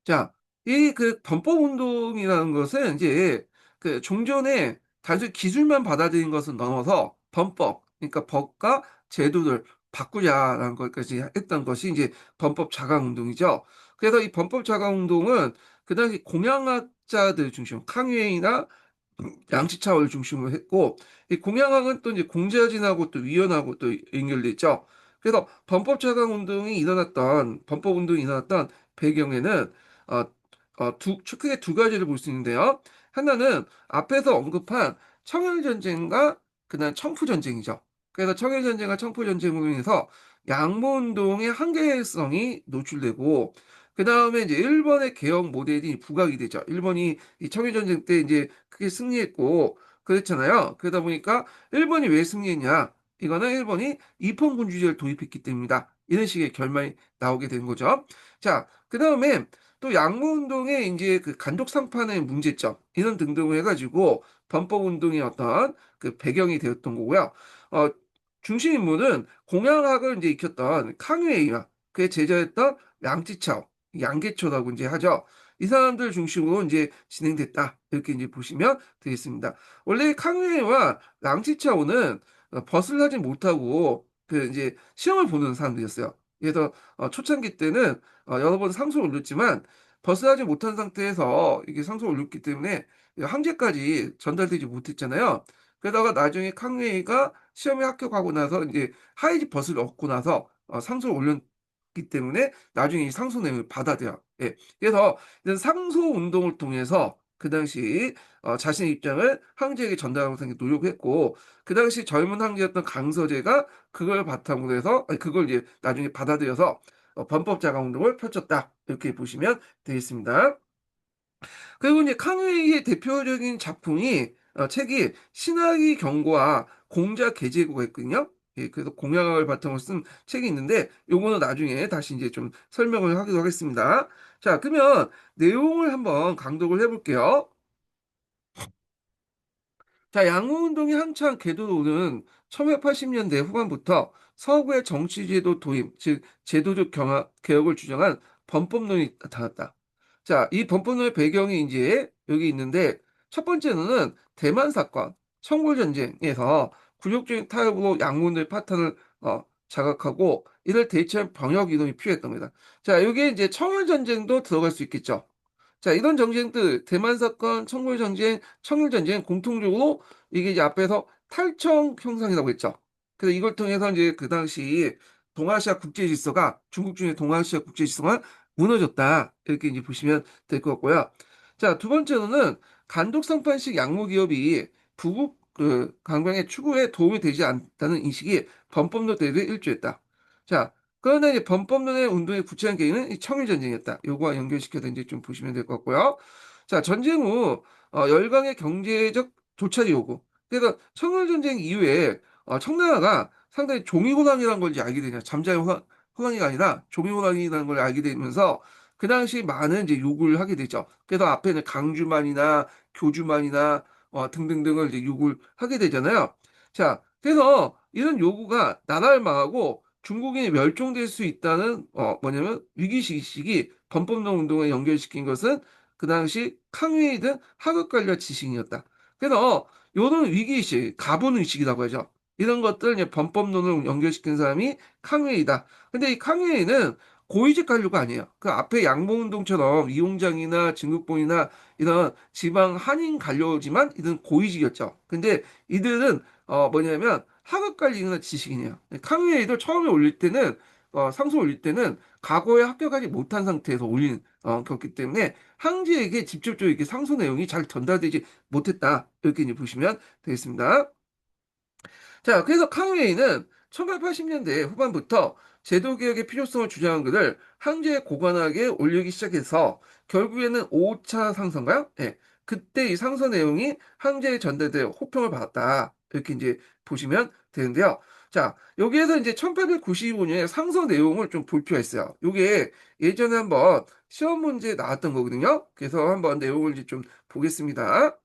자, 이 그 범법 운동이라는 것은 이제 그 종전에 단순히 기술만 받아들인 것을 넘어서 범법, 그러니까 법과 제도를 바꾸자라는 것까지 했던 것이 이제 범법 자강 운동이죠. 그래서 이 범법 자강 운동은 그 당시 공양학자들 중심, 캉유엔이나 양치차원을 중심으로 했고, 이 공양학은 또 이제 공자진하고 또 위원하고 또 연결돼 있죠. 그래서 범법 운동이 일어났던 배경에는 어, 크게 두 가지를 볼 수 있는데요. 하나는 앞에서 언급한 청일전쟁과 그다음 청푸전쟁이죠. 그래서 청일전쟁과 청푸전쟁으로 인해서 양모운동의 한계성이 노출되고, 그 다음에 이제 일본의 개혁 모델이 부각이 되죠. 일본이 이 청일전쟁 때 이제 크게 승리했고, 그랬잖아요. 그러다 보니까 일본이 왜 승리했냐? 이거는 일본이 이펑군주제를 도입했기 때문이다. 이런 식의 결말이 나오게 된 거죠. 자, 그 다음에 또 양모운동의 이제 그 간독상판의 문제점, 이런 등등을 해가지고 범법운동의 어떤 그 배경이 되었던 거고요. 어, 중심 인물은 공양학을 이제 익혔던 캉유에이와 그의 제자였던 양지차오, 양계초라고 이제 하죠. 이 사람들 중심으로 이제 진행됐다. 이렇게 이제 보시면 되겠습니다. 원래 캉웨이와 랑치차오는 벗을 하지 못하고 그 이제 시험을 보는 사람들이었어요. 그래서 초창기 때는 여러 번 상소를 올렸지만 벗을 하지 못한 상태에서 이게 상소를 올렸기 때문에 항제까지 전달되지 못했잖아요. 그러다가 나중에 캉웨이가 시험에 합격하고 나서 이제 하이지 벗을 얻고 나서 상소를 올렸기 때문에 나중에 이 상소 내용을 받아들여. 예. 그래서 이런 상소 운동을 통해서 그 당시 자신의 입장을 황제에게 전달하고 노력했고 그 당시 젊은 황제였던 강서제가 그걸 바탕으로 해서 아니, 그걸 이제 나중에 받아들여서 범법 자강 운동을 펼쳤다. 이렇게 보시면 되겠습니다. 그리고 이제 칸웨이의 대표적인 작품이 책이 신학의 경고와 공자 계제고가 있거든요. 예, 그래서 공약을 바탕으로 쓴 책이 있는데 요거는 나중에 다시 이제 좀 설명을 하기로 하겠습니다. 자, 그러면 내용을 한번 강독을 해볼게요. 자, 양호운동이 한창 궤도로 오는 1980년대 후반부터 서구의 정치제도 도입, 즉 제도적 개혁을 주장한 범법론이 나타났다. 자, 이 범법론의 배경이 이제 여기 있는데 첫 번째는 대만 사건, 청골 전쟁에서 굴욕적인 타협으로 양문의 파탄을 자각하고 이를 대체한 병역 이동이 필요했던 겁니다. 자, 여기에 이제 청일 전쟁도 들어갈 수 있겠죠. 자, 이런 전쟁들, 대만 사건, 청골 전쟁, 청일 전쟁 공통적으로 이게 이제 앞에서 탈청 형상이라고 했죠. 그래서 이걸 통해서 이제 그 당시 동아시아 국제 질서가 중국 중에 동아시아 국제 질서가 무너졌다. 이렇게 이제 보시면 될 것 같고요. 자, 두 번째로는 간독상판식 양무 기업이 부국 그 강병의 추구에 도움이 되지 않다는 인식이 범법론 대립에 일조했다. 자, 그런데 이제 범법론의 운동의 구체적인 계기는 이 청일전쟁이었다. 요거와 연결시켜서 이제 좀 보시면 될 것 같고요. 자, 전쟁 후 열강의 경제적 도착이 오고 그래서 청일전쟁 이후에 청나라가 상당히 종이호랑이라는 걸 이제 알게 되냐. 잠자의 호랑이가 아니라 종이호랑이라는 걸 알게 되면서 그 당시 많은 이제 요구를 하게 되죠. 그래서 앞에는 강주만이나 교주만이나 등등등을 이제 요구를 하게 되잖아요. 자, 그래서 이런 요구가 나라를 망하고 중국인이 멸종될 수 있다는 뭐냐면 위기의식이 범법론 운동에 연결시킨 것은 그 당시康회의 등 하급 관련 지식이었다. 그래서 이런 위기의식, 가분의식이라고 하죠. 이런 것들 이제 범법론을 연결시킨 사람이康회의다. 근데 이康회의는 고위직 관료가 아니에요. 그 앞에 양봉운동처럼 이용장이나 진국본이나 이런 지방 한인 관료지만 이들은 고위직이었죠. 근데 이들은 뭐냐면 하급 관리나 지식인이에요.康회의도 처음에 올릴 때는 상소 올릴 때는 과거에 합격하지 못한 상태에서 올린 거기 때문에 황제에게 직접적으로 이렇게 상소 내용이 잘 전달되지 못했다. 이렇게 이제 보시면 되겠습니다. 자, 그래서 캉웨이는 1980년대 후반부터 제도개혁의 필요성을 주장한 글을 황제의 고관학에 올리기 시작해서 결국에는 5차 상서인가요? 예. 그때 이 상서 내용이 황제에 전달돼 호평을 받았다. 이렇게 이제 보시면 되는데요. 자, 여기에서 이제 1895년에 상서 내용을 좀 볼 필요가 있어요. 이게 예전에 한번 시험 문제에 나왔던 거거든요. 그래서 한번 내용을 이제 좀 보겠습니다.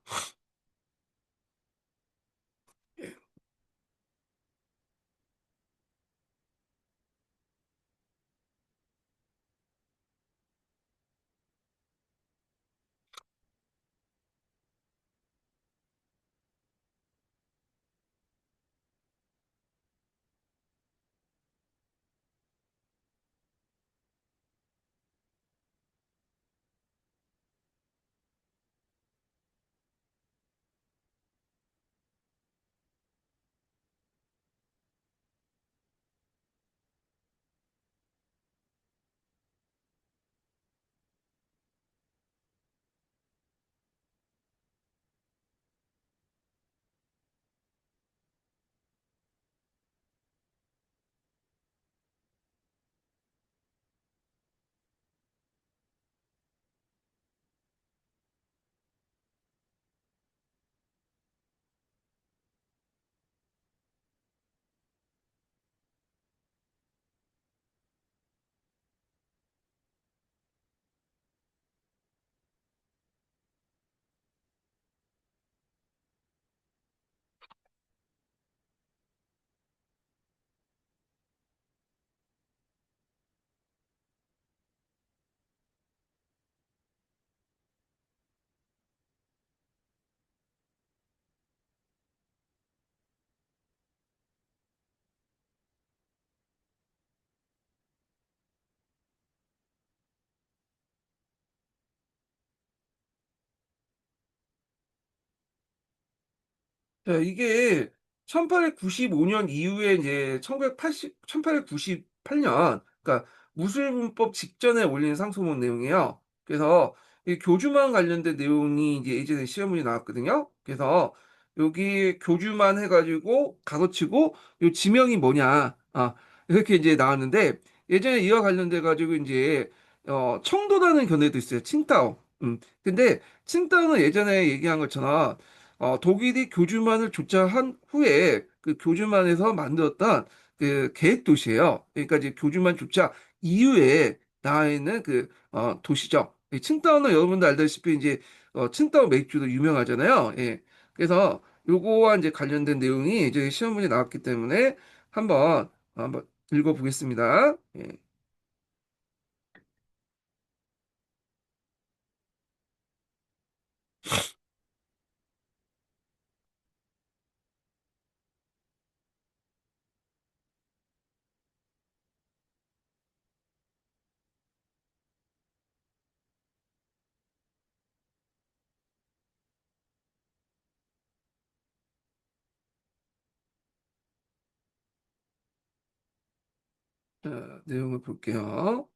자, 이게 1895년 이후에 이제 1898년, 그러니까 무술문법 직전에 올린 상소문 내용이에요. 그래서 이 교주만 관련된 내용이 이제 예전에 시험 문제 나왔거든요. 그래서 여기 교주만 해가지고 가로치고 요 지명이 뭐냐, 이렇게 이제 나왔는데 예전에 이와 관련돼 가지고 이제 청도라는 견해도 있어요. 칭다오. 근데 칭다오는 예전에 얘기한 것처럼 독일이 교주만을 조차한 후에 그 교주만에서 만들었던 그 계획 도시예요. 그러니까 이제 교주만 조차 이후에 나와 있는 그 도시죠. 이 칭다오는 여러분도 알다시피 이제 칭다오 맥주도 유명하잖아요. 예. 그래서 요거와 이제 관련된 내용이 이제 시험 문제 나왔기 때문에 한번 읽어보겠습니다. 예. 자, 내용을 볼게요.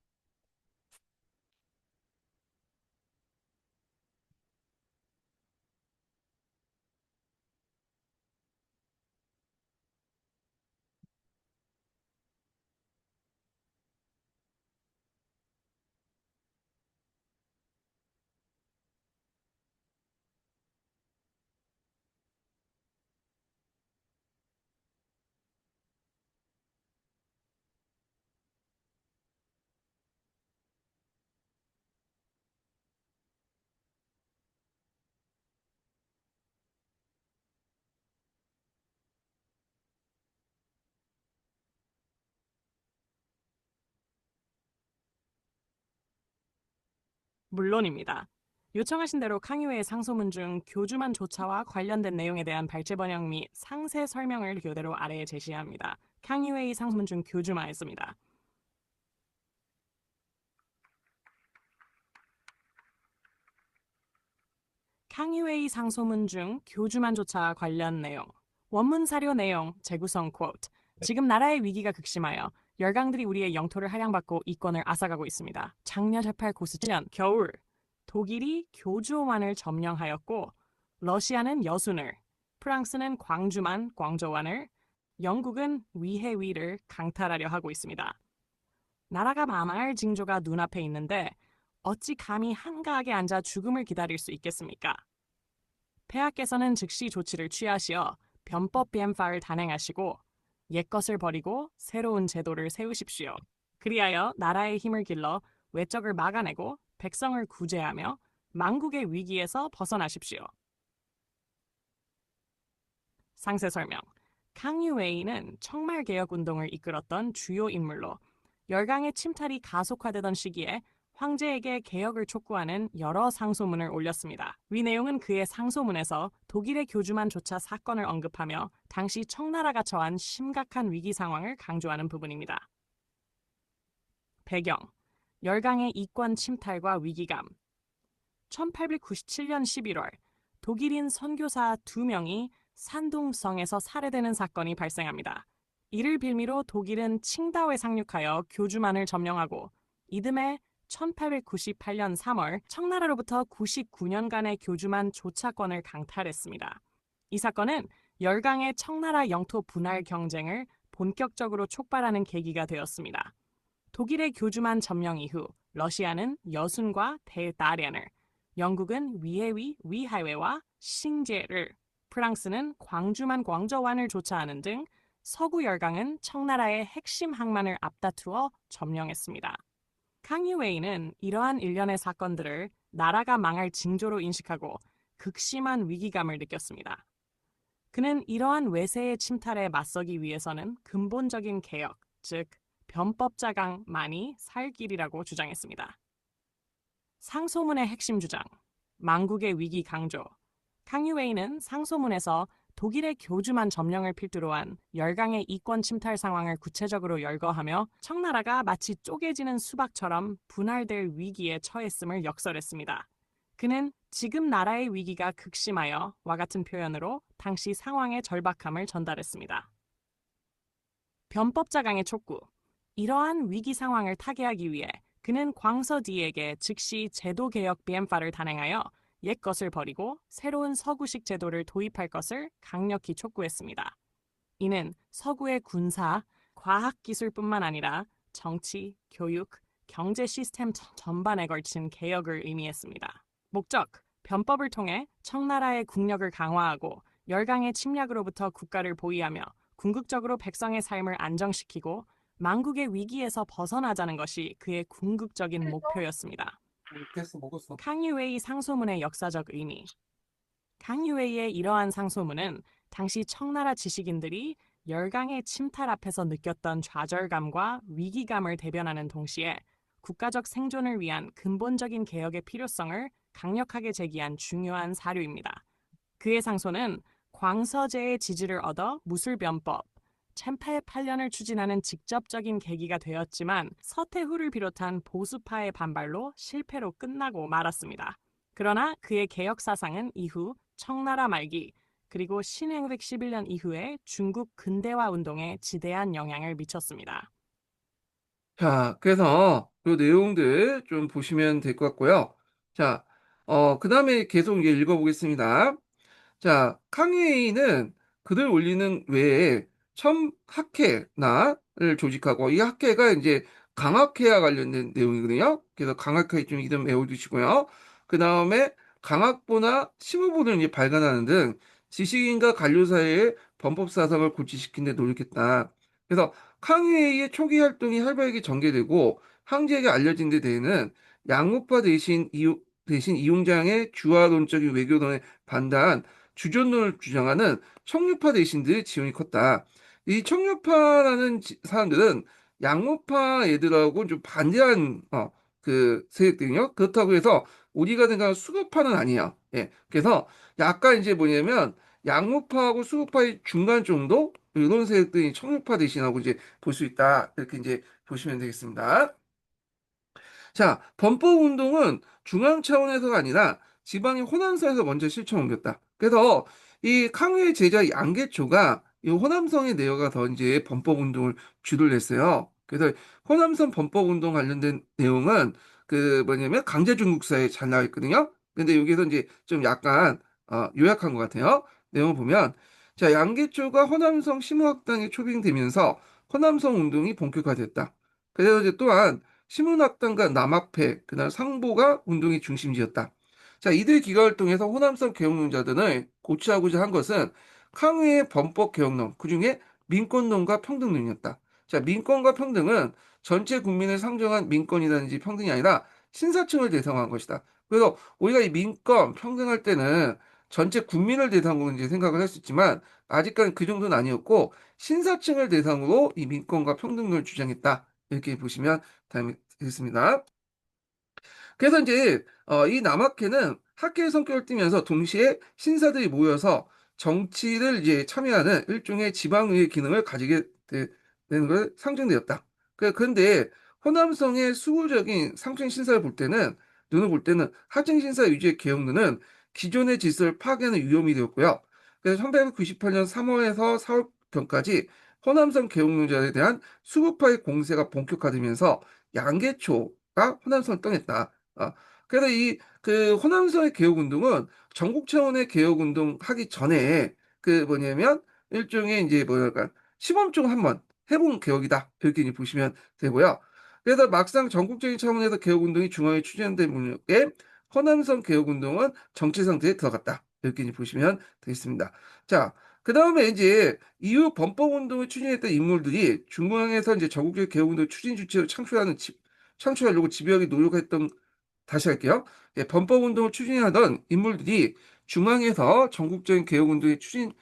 물론입니다. 요청하신 대로 캉유의 상소문 중 교주만 조차와 관련된 내용에 대한 발제 번역 및 상세 설명을 교대로 아래에 제시합니다. 캉유의 상소문 중 교주마였습니다. 캉유의 상소문 중 교주만조차 관련 내용, 원문 사료 내용, 재구성 쿼트. 지금 나라의 위기가 극심하여 열강들이 우리의 영토를 할양받고 이권을 앗아가고 있습니다. 장려 제팔 고스천 겨울 독일이 교주오만을 점령하였고 러시아는 여순을, 프랑스는 광주만 광저완을, 영국은 위해위를 강탈하려 하고 있습니다. 나라가 망할 징조가 눈앞에 있는데 어찌 감히 한가하게 앉아 죽음을 기다릴 수 있겠습니까? 폐하께서는 즉시 조치를 취하시어 변법 비엔파를 단행하시고 옛것을 버리고 새로운 제도를 세우십시오. 그리하여 나라의 힘을 길러 외적을 막아내고 백성을 구제하며 망국의 위기에서 벗어나십시오. 상세 설명. 캉유웨이는 청말개혁운동을 이끌었던 주요 인물로 열강의 침탈이 가속화되던 시기에 황제에게 개혁을 촉구하는 여러 상소문을 올렸습니다. 위 내용은 그의 상소문에서 독일의 교주만조차 사건을 언급하며 당시 청나라가 처한 심각한 위기 상황을 강조하는 부분입니다. 배경. 열강의 이권 침탈과 위기감. 1897년 11월 독일인 선교사 2명이 산둥성에서 살해되는 사건이 발생합니다. 이를 빌미로 독일은 칭다오에 상륙하여 교주만을 점령하고 이듬해 1898년 3월 청나라로부터 99년간의 교주만 조차권을 강탈했습니다. 이 사건은 열강의 청나라 영토 분할 경쟁을 본격적으로 촉발하는 계기가 되었습니다. 독일의 교주만 점령 이후 러시아는 여순과 대다련을, 영국은 위해위 위하회와 싱제를, 프랑스는 광주만 광저완을 조차하는 등 서구 열강은 청나라의 핵심 항만을 앞다투어 점령했습니다. 캉유웨이는 이러한 일련의 사건들을 나라가 망할 징조로 인식하고 극심한 위기감을 느꼈습니다. 그는 이러한 외세의 침탈에 맞서기 위해서는 근본적인 개혁, 즉 변법자강만이 살 길이라고 주장했습니다. 상소문의 핵심 주장, 망국의 위기 강조. 캉유웨이는 상소문에서 독일의 교주만 점령을 필두로 한 열강의 이권 침탈 상황을 구체적으로 열거하며 청나라가 마치 쪼개지는 수박처럼 분할될 위기에 처했음을 역설했습니다. 그는 지금 나라의 위기가 극심하여 와 같은 표현으로 당시 상황의 절박함을 전달했습니다. 변법자강의 촉구. 이러한 위기 상황을 타개하기 위해 그는 광서디에게 즉시 제도 개혁 비엔파를 단행하여 옛 것을 버리고 새로운 서구식 제도를 도입할 것을 강력히 촉구했습니다. 이는 서구의 군사, 과학 기술뿐만 아니라 정치, 교육, 경제 시스템 전반에 걸친 개혁을 의미했습니다. 목적, 변법을 통해 청나라의 국력을 강화하고 열강의 침략으로부터 국가를 보위하며 궁극적으로 백성의 삶을 안정시키고 망국의 위기에서 벗어나자는 것이 그의 궁극적인 목표였습니다.
됐어, 먹었어.
캉유웨이 상소문의 역사적 의미. 캉유웨이의 이러한 상소문은 당시 청나라 지식인들이 열강의 침탈 앞에서 느꼈던 좌절감과 위기감을 대변하는 동시에 국가적 생존을 위한 근본적인 개혁의 필요성을 강력하게 제기한 중요한 사료입니다. 그의 상소는 광서제의 지지를 얻어 무술변법, 1088년을 추진하는 직접적인 계기가 되었지만 서태후를 비롯한 보수파의 반발로 실패로 끝나고 말았습니다. 그러나 그의 개혁 사상은 이후 청나라 말기 그리고 신행백 11년 이후에 중국 근대화 운동에 지대한 영향을 미쳤습니다.
자, 그래서 그 내용들 좀 보시면 될 것 같고요. 자, 그 다음에 계속 이제 읽어보겠습니다. 자, 캉웨이는 글을 올리는 외에 첨학회나를 조직하고 이 학회가 이제 강학회와 관련된 내용이거든요. 그래서 강학회 좀 이름 외워두시고요. 그 다음에 강학부나 시무부를 이제 발간하는 등 지식인과 관료 사이의 범법 사상을 고취시키는 데 노력했다. 그래서 캉웨이의 초기 활동이 활발하게 전개되고 황제에게 알려진 데 대해는 양우파 대신 이용장의 주화론적인 외교론에 반대한 주존론을 주장하는 청류파 대신들의 지원이 컸다. 이 청류파라는 사람들은 양우파 애들하고 좀 반대한 그 세력들이요. 그렇다고 해서 우리가 생각하는 수구파는 아니야. 예. 그래서 약간 이제 뭐냐면 양우파하고 수구파의 중간 정도 이런 세력들이 청류파 대신하고 이제 볼 수 있다. 이렇게 이제 보시면 되겠습니다. 자, 범법운동은 중앙 차원에서가 아니라 지방의 호남선에서 먼저 실천 옮겼다. 그래서 이抗의 제자 양계초가 이 호남성에 내려가서 이제 범법운동을 주도를 했어요. 그래서 호남선 범법운동 관련된 내용은 그 뭐냐면 강제중국사에 잘 나와 있거든요. 근데 여기서 이제 좀 약간 요약한 것 같아요. 내용을 보면 자, 양계초가 호남성 심우학당에 초빙되면서 호남성 운동이 본격화됐다. 그래서 이제 또한 신문학당과 남학회, 그다음 상보가 운동의 중심지였다. 자, 이들 기가활동에서 호남성 개혁론자들을 고취하고자 한 것은抗의의 범법 개혁론, 그중에 민권론과 평등론이었다. 자, 민권과 평등은 전체 국민을 상정한 민권이라든지 평등이 아니라 신사층을 대상화한 것이다. 그래서 우리가 이 민권, 평등할 때는 전체 국민을 대상으로 이제 생각을 할 수 있지만 아직까지 그 정도는 아니었고 신사층을 대상으로 이 민권과 평등론을 주장했다. 이렇게 보시면 되겠습니다. 그래서 이제 이 남학회는 학회의 성격을 띠면서 동시에 신사들이 모여서 정치를 이제 참여하는 일종의 지방의회 기능을 가지게 되는 걸 상징되었다. 그런데 호남성의 수구적인 상층 신사를 볼 때는 눈을 볼 때는 하층 신사 위주의 개혁론은 기존의 질서를 파괴하는 위험이 되었고요. 그래서 1898년 3월에서 4월경까지 호남성 개혁론자에 대한 수구파의 공세가 본격화되면서 양계초가 호남성을 떠냈다. 그래서 이 그 호남성의 개혁운동은 전국 차원의 개혁운동 하기 전에 그 뭐냐면 일종의 이제 뭐랄까 시범적으로 한번 해본 개혁이다. 이렇게 이제 보시면 되고요. 그래서 막상 전국적인 차원에서 개혁운동이 중앙에 추진된 문역에 호남성 개혁운동은 정치 상태에 들어갔다. 이렇게 이제 보시면 되겠습니다. 자, 그 다음에 이제 이후 범법운동을 추진했던 인물들이 중앙에서 이제 전국적 개혁운동 추진 주체를 창출하려고 집요하게 노력했던 다시 할게요. 예, 범법운동을 추진하던 인물들이 중앙에서 전국적인 개혁운동의 추진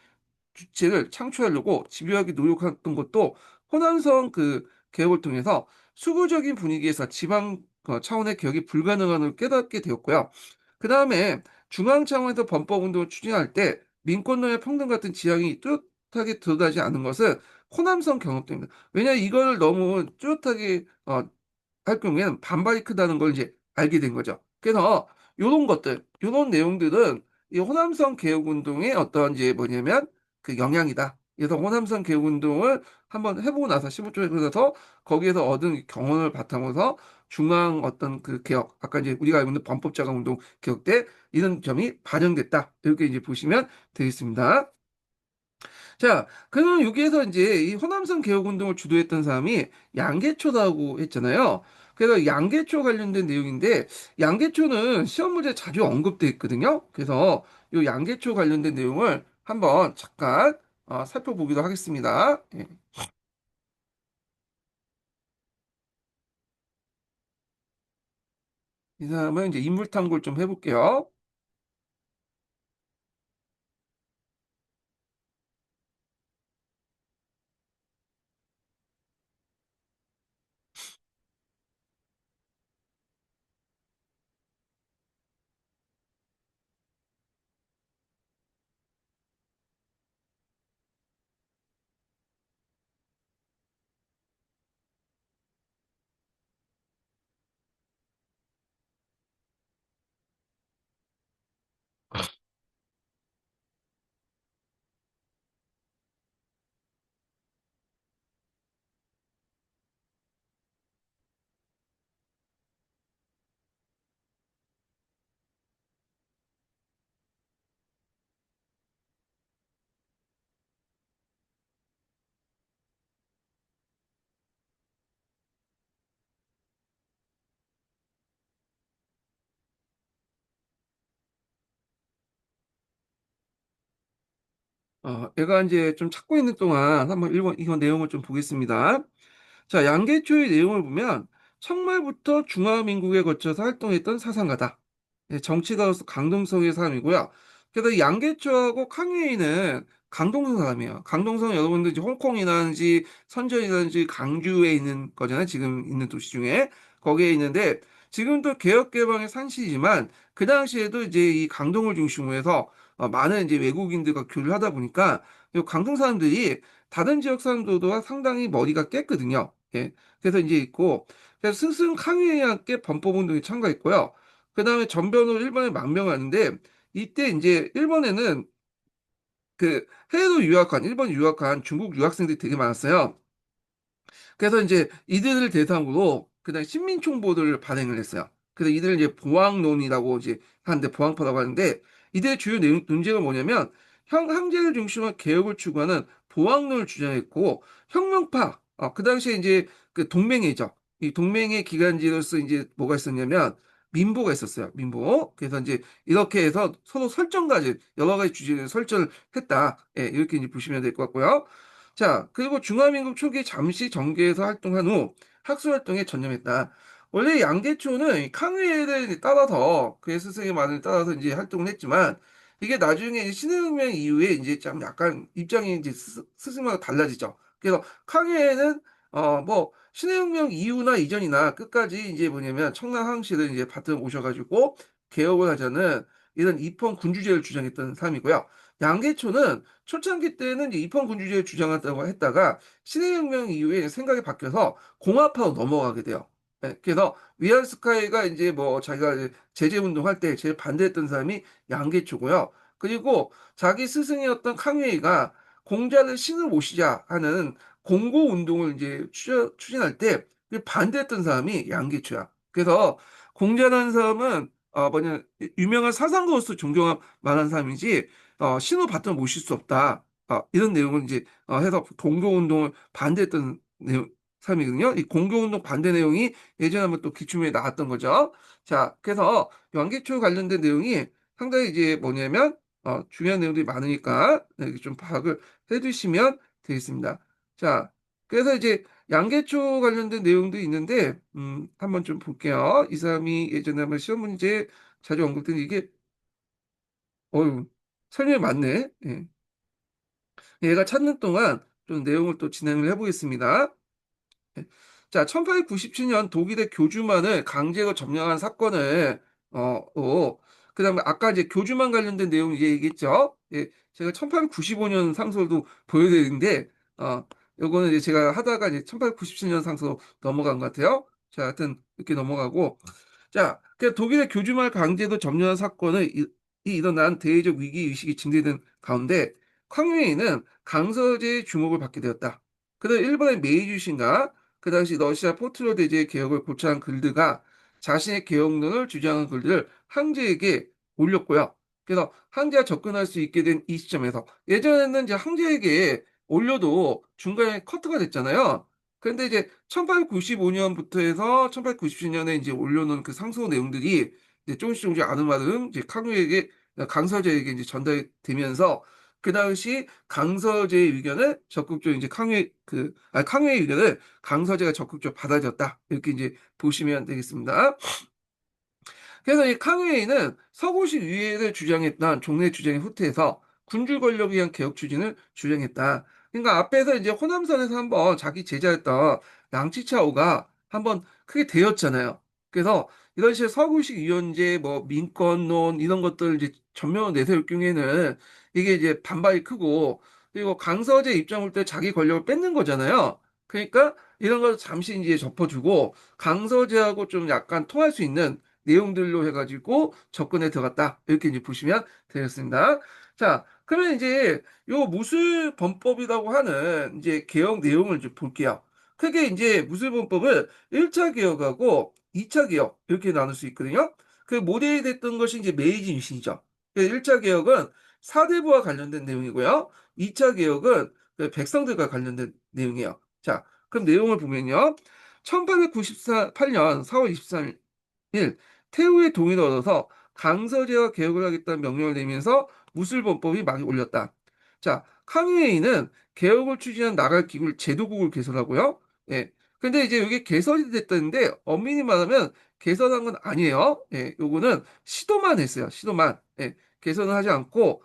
주체를 창출하려고 집요하게 노력했던 것도 호남성 그 개혁을 통해서 수구적인 분위기에서 지방 차원의 개혁이 불가능한 걸 깨닫게 되었고요. 그 다음에 중앙 차원에서 범법운동을 추진할 때 민권론의 평등 같은 지향이 뚜렷하게 드러나지 않은 것은 호남성 경험 때문입니다. 왜냐하면 이걸 너무 뚜렷하게 할 경우에는 반발이 크다는 걸 이제 알게 된 거죠. 그래서 요런 것들, 요런 내용들은 이 호남성 개혁운동의 어떤 이제 뭐냐면 그 영향이다. 그래서 호남선 개혁운동을 한번 해보고 나서 15조에 그래서 거기에서 얻은 경험을 바탕으로 중앙 어떤 그 개혁, 아까 이제 우리가 알고 있는 범법자강운동 개혁 때 이런 점이 반영됐다. 이렇게 이제 보시면 되겠습니다. 자, 그러면 여기에서 이제 이 호남선 개혁운동을 주도했던 사람이 양계초라고 했잖아요. 그래서 양계초 관련된 내용인데, 양계초는 시험 문제 자주 언급돼 있거든요. 그래서 이 양계초 관련된 내용을 한번 잠깐 살펴보기로 하겠습니다. 예. 이 사람은 이제 인물 탐구를 좀 해볼게요. 얘가 이제 좀 찾고 있는 동안 한번 이거 내용을 좀 보겠습니다. 자, 양계초의 내용을 보면 청말부터 중화민국에 거쳐서 활동했던 사상가다. 예, 정치가로서 강동성의 사람이고요. 그래서 이 양계초하고 캉웨이는 강동성 사람이에요. 강동성 여러분들 이제 홍콩이라든지 선전이라든지 강주에 있는 거잖아요. 지금 있는 도시 중에 거기에 있는데 지금도 개혁개방의 산시지만 그 당시에도 이제 이 강동을 중심으로 해서 많은 이제 외국인들과 교류를 하다 보니까 이 강동 사람들이 다른 지역 사람들보다 상당히 머리가 깼거든요. 예. 그래서 이제 있고, 그래서 스승 강유에 함께 범법운동에 참가했고요. 그 다음에 전변으로 일본에 망명하는데, 이때 이제 일본에는 그 해외로 유학한, 일본 유학한 중국 유학생들이 되게 많았어요. 그래서 이제 이들을 대상으로 그다음 신민총보를 발행을 했어요. 그래서 이들을 이제 보항론이라고 이제 하는데 보항파라고 하는데 이들의 주요 논쟁은 뭐냐면 항제를 중심으로 개혁을 추구하는 보항론을 주장했고 혁명파 그 당시에 이제 그 동맹회죠. 이 동맹회 기간지로서 이제 뭐가 있었냐면 민보가 있었어요. 민보. 그래서 이제 이렇게 해서 서로 설정까지 여러 가지 주제를 설정을 했다. 예, 이렇게 이제 보시면 될 것 같고요. 자, 그리고 중화민국 초기에 잠시 정계에서 활동한 후 학술활동에 전념했다. 원래 양계초는 캉웨이를 따라서 그의 스승의 말을 따라서 이제 활동을 했지만 이게 나중에 이제 신해혁명 이후에 이제 좀 약간 입장이 이제 스승마다 달라지죠. 그래서 캉웨이는 뭐 신해혁명 이후나 이전이나 끝까지 이제 뭐냐면 청남 항시를 이제 받들어 오셔가지고 개혁을 하자는 이런 입헌 군주제를 주장했던 사람이고요. 양계초는 초창기 때는 이제 입헌군주제를 주장한다고 했다가 신해혁명 이후에 생각이 바뀌어서 공화파로 넘어가게 돼요. 예, 그래서 위안스카이가 이제 뭐 자기가 이제 제재운동 할 때 제일 반대했던 사람이 양계초고요. 그리고 자기 스승이었던 캉웨이가 공자를 신을 모시자 하는 공고운동을 이제 추진할 때 반대했던 사람이 양계초야. 그래서 공자라는 사람은 뭐냐 유명한 사상가로서 존경할 만한 사람이지 신호 받들어 모실 수 없다. 이런 내용을 이제 해서 공교운동을 반대했던 내용, 사람이거든요. 이 공교운동 반대 내용이 예전에 한번 또 기출문에 나왔던 거죠. 자, 그래서 양계초 관련된 내용이 상당히 이제 뭐냐면 중요한 내용들이 많으니까 이렇게 좀 파악을 해두시면 되겠습니다. 자, 그래서 이제 양계초 관련된 내용도 있는데 한번 좀 볼게요. 이 사람이 예전에 한번 시험 문제 자주 언급된 이게 어유 설명이 많네. 예. 얘가 찾는 동안 좀 내용을 또 진행을 해보겠습니다. 예. 자, 1897년 독일의 교주만을 강제로 점령한 사건을, 그 다음에 아까 이제 교주만 관련된 내용 이제 얘기했죠. 예, 제가 1895년 상소도 보여드리는데, 요거는 이제 제가 하다가 이제 1897년 상소 넘어간 것 같아요. 자, 하여튼 이렇게 넘어가고, 자, 그 독일의 교주만 강제로 점령한 사건이 일어난 대의적 위기 의식이 증대된 가운데 캉유에이는 강서제의 주목을 받게 되었다. 그다음 일본의 메이주 신가 그 당시 러시아 포트로 대제의 개혁을 고취한 글드가 자신의 개혁론을 주장한 글들을 황제에게 올렸고요. 그래서 황제가 접근할 수 있게 된 이 시점에서 예전에는 이제 황제에게 올려도 중간에 커트가 됐잖아요. 그런데 이제 1895년부터 해서 1897년에 이제 올려놓은 그 상소 내용들이 이제 조금씩 아름아름 이제 캉유에게 강서제에게 이제 전달이 되면서 그 당시 강서제의 의견을 적극적으로 이제 캉유의 의견을 강서제가 적극적으로 받아줬다. 이렇게 이제 보시면 되겠습니다. 그래서 이 캉유에이는 서구식 위예를 주장했던 종래 주장에 후퇴해서 군주 권력에 의한 개혁 추진을 주장했다. 그러니까 앞에서 이제 호남선에서 한번 자기 제자였던 랑치차오가 한번 크게 되었잖아요. 그래서 이런 식의 서구식 유연제, 뭐 민권론 이런 것들 이제 전면으로 내세울 경우에는 이게 이제 반발이 크고 그리고 강서제 입장 올 때 자기 권력을 뺏는 거잖아요. 그러니까 이런 걸 잠시 이제 접어주고 강서제하고 좀 약간 통할 수 있는 내용들로 해가지고 접근에 들어갔다. 이렇게 이제 보시면 되겠습니다. 자, 그러면 이제 요 무술범법이라고 하는 이제 개혁 내용을 좀 볼게요. 크게 이제 무술범법을 1차 개혁하고 2차 개혁 이렇게 나눌 수 있거든요. 그 모델이 됐던 것이 이제 메이지 유신이죠. 1차 개혁은 사대부와 관련된 내용이고요. 2차 개혁은 그 백성들과 관련된 내용이에요. 자, 그럼 내용을 보면요. 1898년 4월 23일 1. 태후의 동의를 얻어서 강서제와 개혁을 하겠다는 명령을 내면서 무술범법이 막이 올렸다. 자, 캉유에이는 개혁을 추진한 나갈 기구를 제도국을 개설하고요. 예. 근데 이제 이게 개설이 됐다는데 엄밀히 말하면 개설한 건 아니에요. 예. 요거는 시도만 했어요. 시도만. 예. 개선을 하지 않고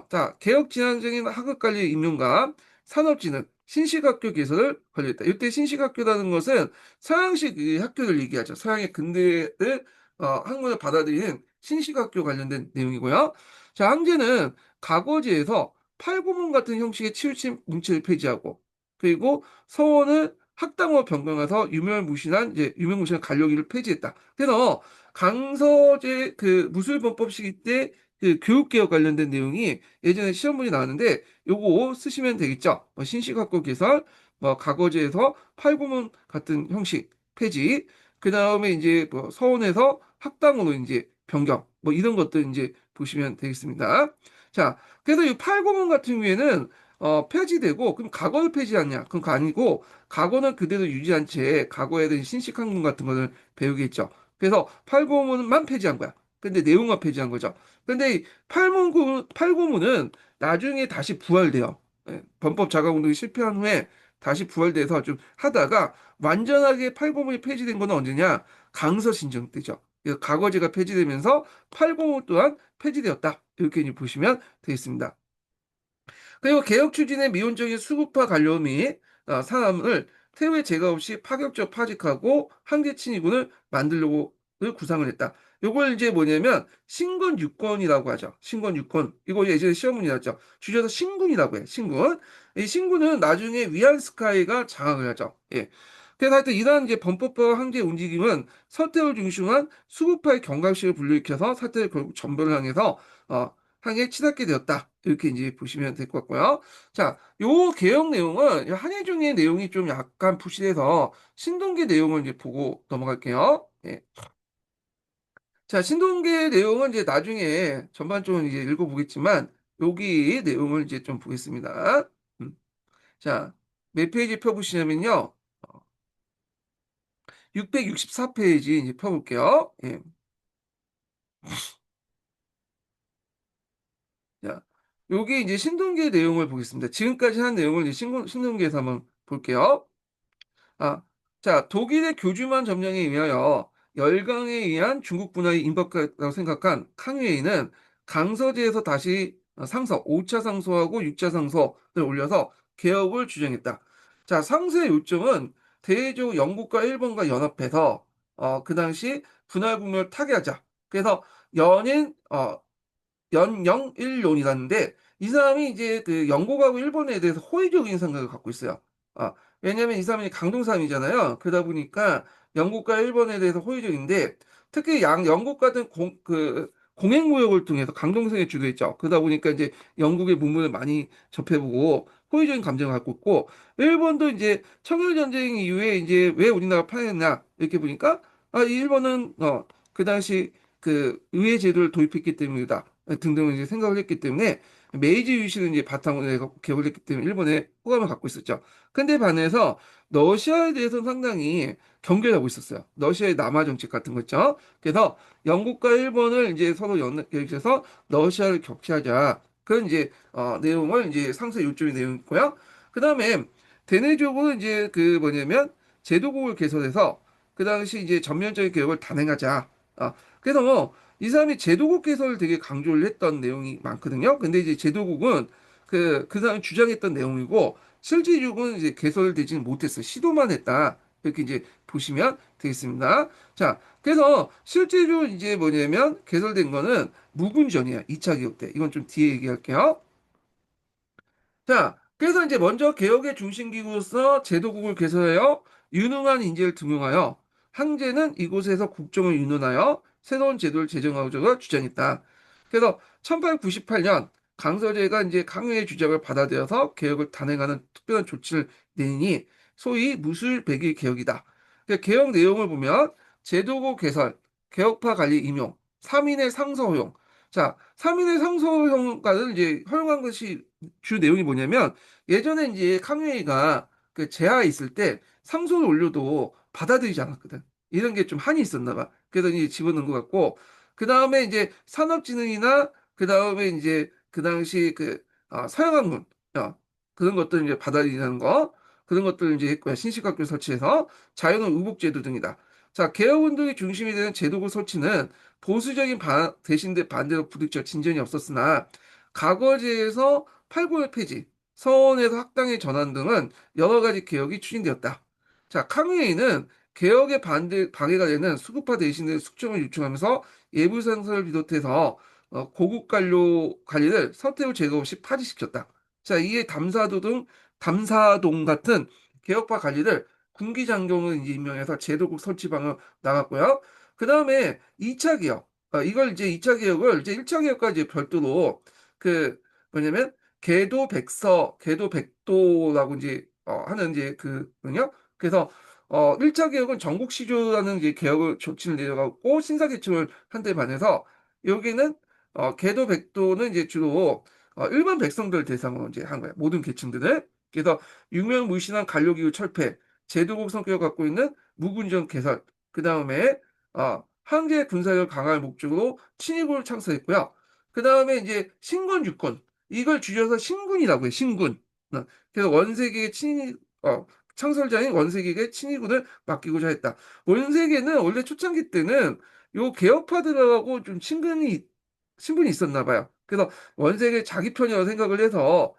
자, 개혁 진행 중인 학업관리 임용과 산업진흥 신식학교 개설을 권유했다. 이때 신식학교라는 것은 서양식 이 학교를 얘기하죠. 서양의 근대를 학문을 받아들이는 신식학교 관련된 내용이고요. 자, 항제는 과거제에서 팔고문 같은 형식의 치우침 문체를 폐지하고 그리고 서원을 학당으로 변경해서 유명무실한 이제 유명무실한 관료기를 폐지했다. 그래서 강서제 그 무술범법 시기 때 그 교육개혁 관련된 내용이 예전에 시험문이 나왔는데 요거 쓰시면 되겠죠. 뭐 신식학교 개설, 뭐 과거제에서 팔고문 같은 형식 폐지, 그 다음에 이제 뭐 서원에서 학당으로 이제 변경, 뭐 이런 것들 이제 보시면 되겠습니다. 자, 그래서 이 팔고문 같은 경우에는 폐지되고 그럼 과거를 폐지하냐? 그럼 그거 아니고 과거는 그대로 유지한 채 과거에 대한 신식학문 같은 거를 배우겠죠. 그래서 팔고문만 폐지한 거야. 근데 내용만 폐지한 거죠. 근데 이 팔고문은 나중에 다시 부활돼요. 예, 범법 자가운동이 실패한 후에 다시 부활돼서 좀 하다가 완전하게 팔고문이 폐지된 건 언제냐? 강서신정 때죠. 그래서 과거제가 폐지되면서 팔고문 또한 폐지되었다. 이렇게 이제 보시면 되겠습니다. 그리고 개혁 추진의 미온적인 수급화 관료 및 사람을 태후의 제가 없이 파격적 파직하고 황제 친위군을 만들려고 구상을 했다. 요걸 이제 뭐냐면 신권 유권이라고 하죠. 신권 유권. 이거 예전에 시험문이 나왔죠. 줄여서 신군이라고 해. 신군. 이 신군은 나중에 위안스카이가 장악을 하죠. 예. 그래서 하여튼 이러한 이제 범법과 황제 움직임은 서태를 중심한 수급파의 경각심을 불러일으켜서 사태를 결국 전멸을 향해서 향해 치닫게 되었다. 이렇게 이제 보시면 될 것 같고요. 자, 요 개혁 내용은 한예종의 내용이 좀 약간 부실해서 신동기 내용을 이제 보고 넘어갈게요. 예. 자, 신동기 내용은 이제 나중에 전반적으로 이제 읽어보겠지만 여기 내용을 이제 좀 보겠습니다. 자, 몇 페이지 펴보시냐면요. 664페이지 이제 펴볼게요. 예. 자, 여기 이제 신동기의 내용을 보겠습니다. 지금까지 한 내용을 이제 신동기에서 한번 볼게요. 아, 자, 독일의 교주만 점령에 의하여 열강에 의한 중국 문화의 임박했다고 생각한 캉유에이는 강서제에서 다시 상서, 5차 상소하고 6차 상소를 올려서 개혁을 주장했다. 자, 상소의 요점은 대외적으로 영국과 일본과 연합해서 그 당시 분할국면을 타개하자. 그래서 연인 연영일론이라는데 이 사람이 이제 그 영국하고 일본에 대해서 호의적인 생각을 갖고 있어요. 왜냐면 이 사람이 강동사람이잖아요. 그러다 보니까 영국과 일본에 대해서 호의적인데 특히 영국 같은 공행무역을 통해서 강동성에 주도했죠. 그러다 보니까 이제 영국의 문물을 많이 접해보고 호의적인 감정을 갖고 있고, 일본도 이제 청일전쟁 이후에 이제 왜 우리나라가 파였냐 이렇게 보니까 아, 이 일본은 그 당시 그 의회 제도를 도입했기 때문이다 등등을 이제 생각을 했기 때문에 메이지 유신을 이제 바탕으로 해서 개혁을 했기 때문에 일본에 호감을 갖고 있었죠. 근데 반해서 러시아에 대해서는 상당히 경계하고 있었어요. 러시아의 남하 정책 같은 거 있죠. 그래서 영국과 일본을 이제 서로 연결해서 러시아를 격퇴하자. 그런 이제 내용을 이제 상세 요점의 내용이고요. 그 다음에 대내적으로 이제 그 뭐냐면 제도국을 개설해서 그 당시 이제 전면적인 개혁을 단행하자. 그래서 뭐 이 사람이 제도국 개설을 되게 강조를 했던 내용이 많거든요. 근데 이제 제도국은 그 사람이 주장했던 내용이고 실질적으로는 이제 개설되지는 못했어요. 시도만 했다. 이렇게 이제 보시면 되겠습니다. 자, 그래서 실제로 이제 뭐냐면 개설된 거는 무군전이야. 2차 개혁 때. 이건 좀 뒤에 얘기할게요. 자, 그래서 이제 먼저 개혁의 중심기구로서 제도국을 개설하여 유능한 인재를 등용하여 황제는 이곳에서 국정을 윤원하여 새로운 제도를 제정하고자 주장했다. 그래서 1898년 강서제가 이제 강요의 주장을 받아들여서 개혁을 단행하는 특별한 조치를 내니 소위 무술백일 개혁이다. 그러니까 개혁 내용을 보면 제도국 개설, 개혁파 관리 임용, 3인의 상서 허용. 자, 3인의 상서 허용까지 이제 허용한 것이 주 내용이 뭐냐면 예전에 이제 캉웨이가 그 제하에 있을 때 상소를 올려도 받아들이지 않았거든. 이런 게 좀 한이 있었나 봐. 그래서 이제 집어넣은 것 같고 그 다음에 이제 산업진흥이나 그 다음에 이제 그 당시 그 서양학문 그런 것들 이제 받아들이는 거 그런 것들을 이제 했고요. 신식학교 설치해서 자유는 의복제도 등이다. 자, 개혁운동의 중심이 되는 제도국 설치는 보수적인 대신대 반대로 부딪혀 진전이 없었으나 과거제에서 팔고의 폐지, 서원에서 학당의 전환 등은 여러 가지 개혁이 추진되었다. 자, 캉웨이는 개혁에 방해가 되는 수급화 대신에 숙청을 요청하면서 예부상서를 비롯해서 고급 관리를 선택을 제거 없이 파지시켰다. 자, 이에 담사동 같은 개혁파 관리를 군기장경을 이제 임명해서 제도국 설치 방을 나갔고요. 그 다음에 2차 개혁, 이걸 이제 2차 개혁을 이제 1차 개혁까지 별도로 그 뭐냐면 계도 백도라고 이제 하는 이제 그군요. 그래서 1차 개혁은 전국 시조라는 이제 개혁을 조치를 내려가고 신사 개척을 한 데 반해서 여기는 계도 백도는 이제 주로 일반 백성들 대상으로 이제 한 거예요. 모든 계층들을. 그래서 유명무실한 관료기구 철폐, 제도국 성격을 갖고 있는 무군정 개선, 그 다음에 한계 군사력을 강화할 목적으로 친위군을 창설했고요. 그 다음에 이제 신군 육군, 이걸 줄여서 신군이라고 해요. 신군. 그래서 원세계의 창설자인 원세계에게 친위군을 맡기고자 했다. 원세계는 원래 초창기 때는 요 개혁파들하고 좀 친분이 있었나 봐요. 그래서 원세계 자기 편이라고 생각을 해서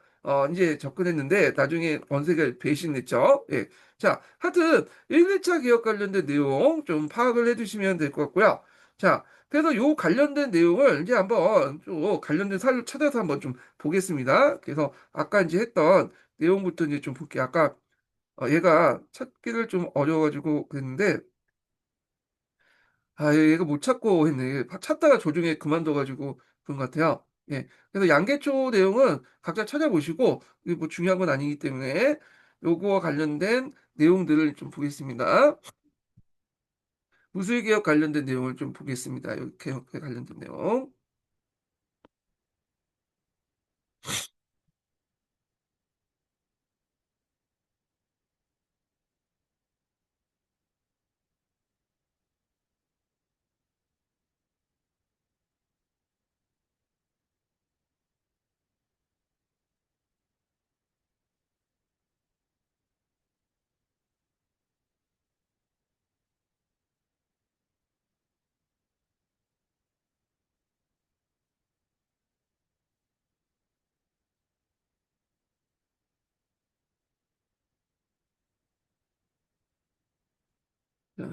이제 접근했는데 나중에 원세계를 배신했죠. 예. 자, 하여튼 1, 2차 개혁 관련된 내용 좀 파악을 해두시면 될 것 같고요. 자, 그래서 요 관련된 내용을 이제 한번 좀 관련된 사료를 찾아서 한번 좀 보겠습니다. 그래서 아까 이제 했던 내용부터 이제 좀 볼게요. 아까 얘가 찾기를 좀 어려워가지고 그랬는데 얘가 못 찾고 했네. 찾다가 조중에 그만둬가지고 그런 것 같아요. 예. 그래서 양계초 내용은 각자 찾아보시고 이게 뭐 중요한 건 아니기 때문에 요거와 관련된 내용들을 좀 보겠습니다. 무술개혁 관련된 내용을 좀 보겠습니다. 요 개혁에 관련된 내용. 자,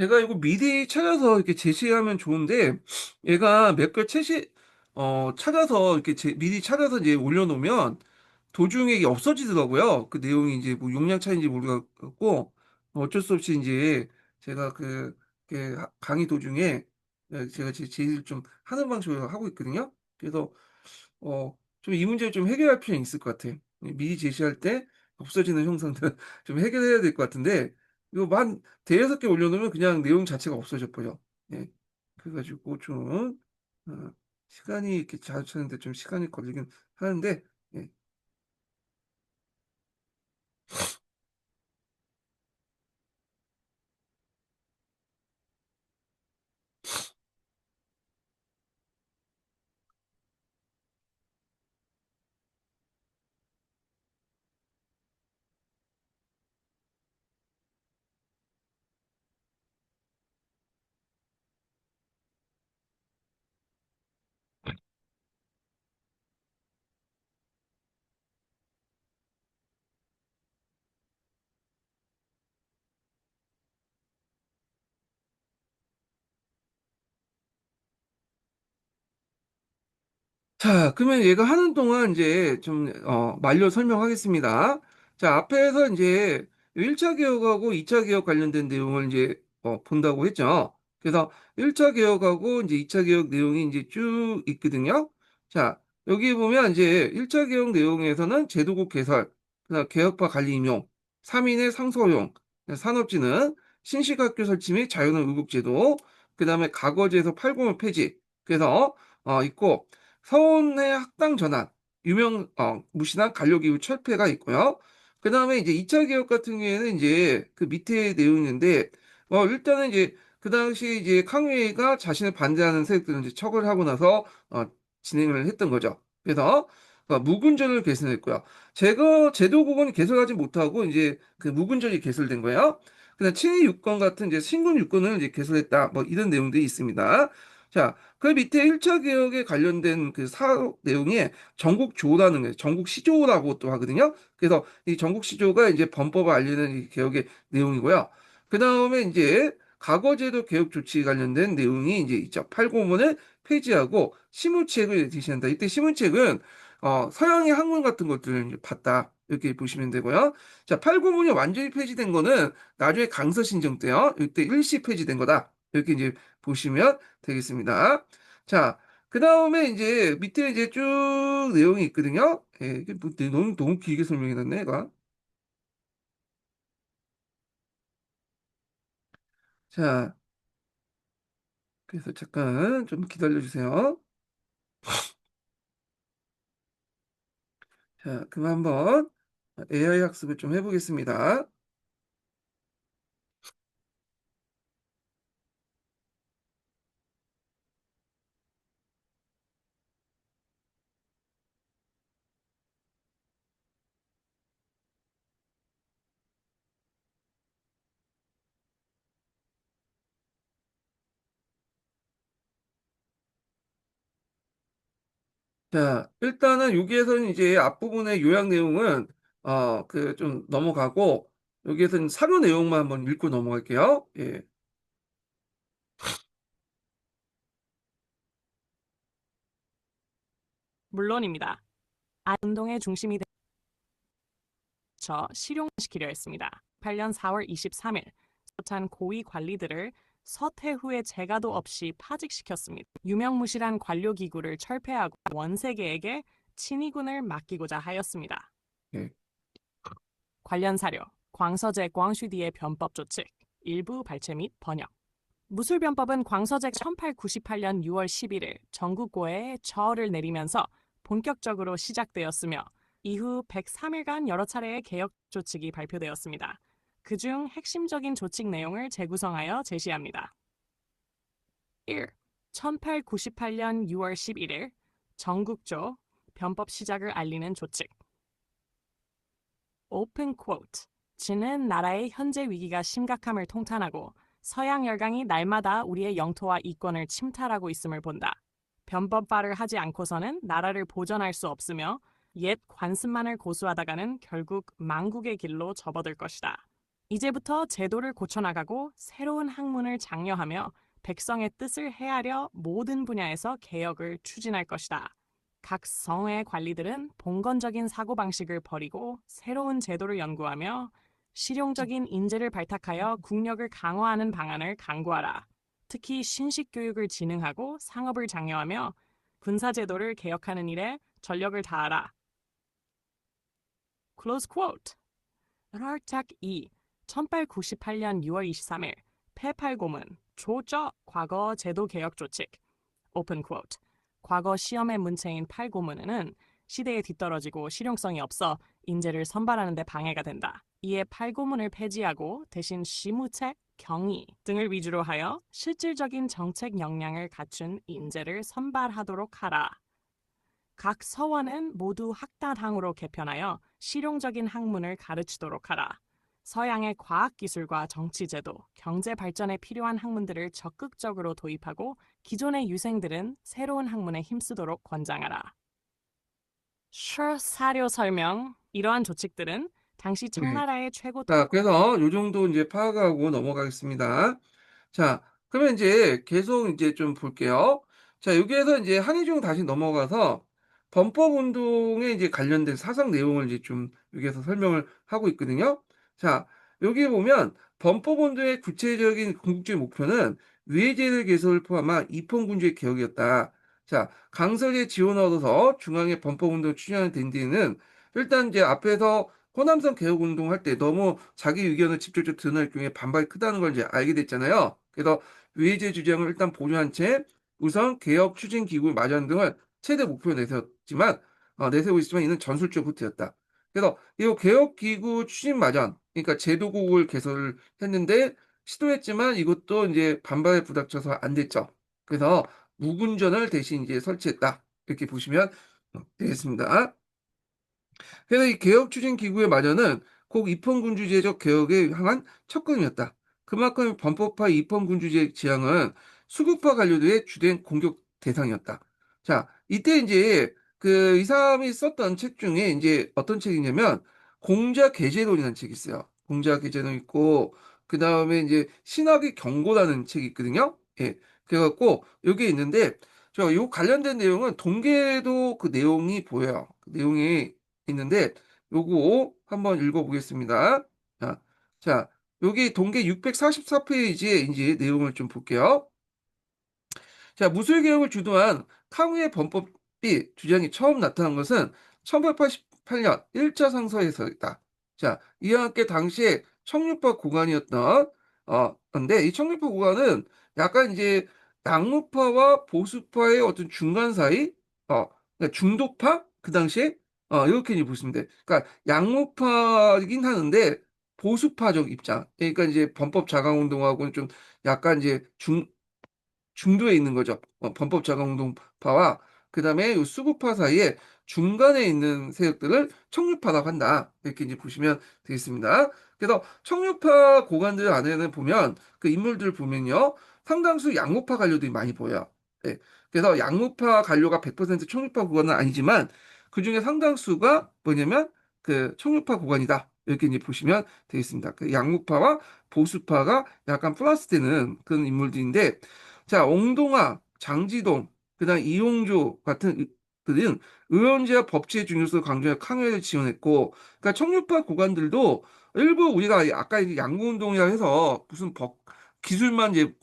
제가 이거 미리 찾아서 이렇게 제시하면 좋은데, 얘가 몇 개 찾아서 이렇게 미리 찾아서 이제 올려놓으면 도중에 이게 없어지더라고요. 그 내용이 이제 뭐 용량 차이인지 모르겠고, 어쩔 수 없이 이제 제가 강의 도중에 제가 제일 좀 하는 방식으로 하고 있거든요. 그래서 좀 이 문제를 좀 해결할 필요는 있을 것 같아. 미리 제시할 때 없어지는 형상들 좀 해결해야 될 것 같은데, 이거 만 대여섯 개 올려놓으면 그냥 내용 자체가 없어져 버려. 예. 그래가지고 좀, 어, 시간이 이렇게 자주 찾는데 좀 시간이 걸리긴 하는데, 예. 자, 그러면 얘가 하는 동안 이제 좀, 말려 설명하겠습니다. 자, 앞에서 이제 1차 개혁하고 2차 개혁 관련된 내용을 이제, 본다고 했죠. 그래서 1차 개혁하고 이제 2차 개혁 내용이 이제 쭉 있거든요. 자, 여기 보면 이제 1차 개혁 내용에서는 제도국 개설, 그다음 개혁파 관리 임용, 3인의 상소용, 산업진흥, 신식학교 설치 및 자유는 의국제도, 그다음에 과거제에서 팔공을 폐지, 그래서, 있고, 서원의 학당 전환, 무신한 관료기구 철폐가 있고요. 그 다음에 이제 2차 개혁 같은 경우에는 이제 그 밑에 내용인데, 일단은 이제 그 당시 이제康裕가 자신을 반대하는 세력들을 이제 처벌하고 나서, 진행을 했던 거죠. 그래서, 무군절을 개선했고요. 제도국은 개설하지 못하고 이제 그 무군절이 개설된 거예요. 그다음 친위 유권 같은 이제 신군 유권을 이제 개설했다. 뭐 이런 내용들이 있습니다. 자, 그 밑에 1차 개혁에 관련된 그 사업 내용에 전국 조라는 거예요. 전국 시조라고 또 하거든요. 그래서 이 전국 시조가 이제 범법을 알리는 이 개혁의 내용이고요. 그 다음에 이제 과거제도 개혁 조치 관련된 내용이 이제 있죠. 팔고문을 폐지하고 시무책을 제시한다. 이때 시무책은 서양의 학문 같은 것들을 이제 봤다. 이렇게 보시면 되고요. 자, 팔고문이 완전히 폐지된 거는 나중에 강서신정 때요. 이때 일시 폐지된 거다. 이렇게 이제 보시면 되겠습니다. 자, 그 다음에 이제 밑에 이제 쭉 내용이 있거든요. 예, 이게 뭐, 너무 길게 설명해 놨네, 얘가. 자, 그래서 잠깐 좀 기다려 주세요. 자, 그럼 한번 AI 학습을 좀 해보겠습니다. 자, 일단은 여기에서는 이제 앞부분의 요약 내용은, 그 좀 넘어가고, 여기에서는 사료 내용만 한번 읽고 넘어갈게요. 예.
물론입니다. 운동의 중심이 저 실용시키려 했습니다. 8년 4월 23일 숱한 고위 관리들을 서태후의 재가도 없이 파직시켰습니다. 유명무실한 관료기구를 철폐하고 원세계에게 친위군을 맡기고자 하였습니다.
예.
관련 사료, 광서제 광슈디의 변법 조칙, 일부 발췌 및 번역. 무술변법은 광서제 1898년 6월 11일 전국고에 저어를 내리면서 본격적으로 시작되었으며 이후 103일간 여러 차례의 개혁 조칙이 발표되었습니다. 그중 핵심적인 조칙 내용을 재구성하여 제시합니다. 1. 1898년 6월 11일 전국조 변법 시작을 알리는 조칙. 오픈 쿼트. 지는 나라의 현재 위기가 심각함을 통탄하고 서양 열강이 날마다 우리의 영토와 이권을 침탈하고 있음을 본다. 변법화를 하지 않고서는 나라를 보전할 수 없으며 옛 관습만을 고수하다가는 결국 망국의 길로 접어들 것이다. 이제부터 제도를 고쳐나가고 새로운 학문을 장려하며 백성의 뜻을 헤아려 모든 분야에서 개혁을 추진할 것이다. 각 성의 관리들은 봉건적인 사고방식을 버리고 새로운 제도를 연구하며 실용적인 인재를 발탁하여 국력을 강화하는 방안을 강구하라. 특히 신식 교육을 진흥하고 상업을 장려하며 군사제도를 개혁하는 일에 전력을 다하라. Close quote. 랄탁 2. 1898년 6월 23일 폐팔고문 조저 과거 제도 개혁 조칙 오픈 쿼트 과거 시험의 문체인 팔고문은 시대에 뒤떨어지고 실용성이 없어 인재를 선발하는 데 방해가 된다. 이에 팔고문을 폐지하고 대신 시무책, 경위 등을 위주로 하여 실질적인 정책 역량을 갖춘 인재를 선발하도록 하라. 각 서원은 모두 학다당으로 개편하여 실용적인 학문을 가르치도록 하라. 서양의 과학기술과 정치제도, 경제 발전에 필요한 학문들을 적극적으로 도입하고 기존의 유생들은 새로운 학문에 힘쓰도록 권장하라. 사료 설명. 이러한 조칙들은 당시
네.
청나라의 최고
자, 그래서 요 정도 이제 파악하고 넘어가겠습니다. 자, 그러면 이제 계속 이제 좀 볼게요. 자, 여기에서 이제 한의중 다시 넘어가서 범법운동에 이제 관련된 사상 내용을 이제 좀 여기에서 설명을 하고 있거든요. 자, 여기 보면 범법운동의 구체적인 궁극적인 목표는 위해제도 개선을 포함한 입헌군주의 개혁이었다. 자, 강설의 지원을 얻어서 중앙의 범법운동을 추진하는 덴디는 일단 이제 앞에서 호남선 개혁운동 할 때 너무 자기 의견을 직접적으로 드러낼 경우에 반발이 크다는 걸 이제 알게 됐잖아요. 그래서 외제 주장을 일단 보류한 채 우선 개혁 추진 기구 마련 등을 최대 목표로 내세우고 있지만 이는 전술적 후퇴였다. 그래서 이 개혁 기구 추진 마련, 그러니까 제도국을 개설을 했는데 시도했지만 이것도 이제 반발에 부닥쳐서 안 됐죠. 그래서 무군전을 대신 이제 설치했다. 이렇게 보시면 되겠습니다. 그래서 이 개혁 추진 기구의 마련은 꼭 입헌군주제적 개혁에 향한 척근이었다. 그만큼 범법화 입헌군주제 지향은 수국파 관료들의 주된 공격 대상이었다. 자, 이때 이제 그 이 사람이 썼던 책 중에 이제 어떤 책이냐면 공자 계제론이라는 책이 있어요. 공자 계제론 있고 그 다음에 이제 신학의 경고라는 책이 있거든요. 예, 그래갖고 여기 있는데 저 요 관련된 내용은 동계도 그 내용이 보여요. 그 내용이 있는데 요거 한번 읽어보겠습니다. 자, 자, 여기 동계 644페이지에 이제 내용을 좀 볼게요. 자, 무술개혁을 주도한 캉우의 범법이 주장이 처음 나타난 것은 1888년 1차 상서에서이다. 자, 이와 함께 당시에 청류파 고관이었던 건데 이 청류파 고관은 약간 이제 양무파와 보수파의 어떤 중간 사이, 그러니까 중도파 그 당시에 이렇게 이제 보시면 돼. 그러니까 양무파이긴 하는데 보수파적 입장. 그러니까 이제 범법 자강 운동하고는 좀 약간 이제 중도에 있는 거죠. 범법 자강운동파와 그다음에 이 수구파 사이에 중간에 있는 세력들을 청류파라고 한다. 이렇게 이제 보시면 되겠습니다. 그래서 청류파 고관들 안에는 보면 그 인물들 보면요. 상당수 양무파 관료들이 많이 보여요. 예. 그래서 양무파 관료가 100% 청류파 고관은 아니지만 그중에 상당수가 뭐냐면 그 청류파 고관이다. 이렇게 이제 보시면 되겠습니다. 그 양무파와 보수파가 약간 플러스되는 그런 인물들인데 자, 옹동화, 장지동, 그다음 이용조 같은 들은 의원제와 법치의 중요성을 강조해抗회를 지원했고, 그러니까 청류파 고관들도 일부 우리가 아까 양구운동이라 해서 무슨 법 기술만 이제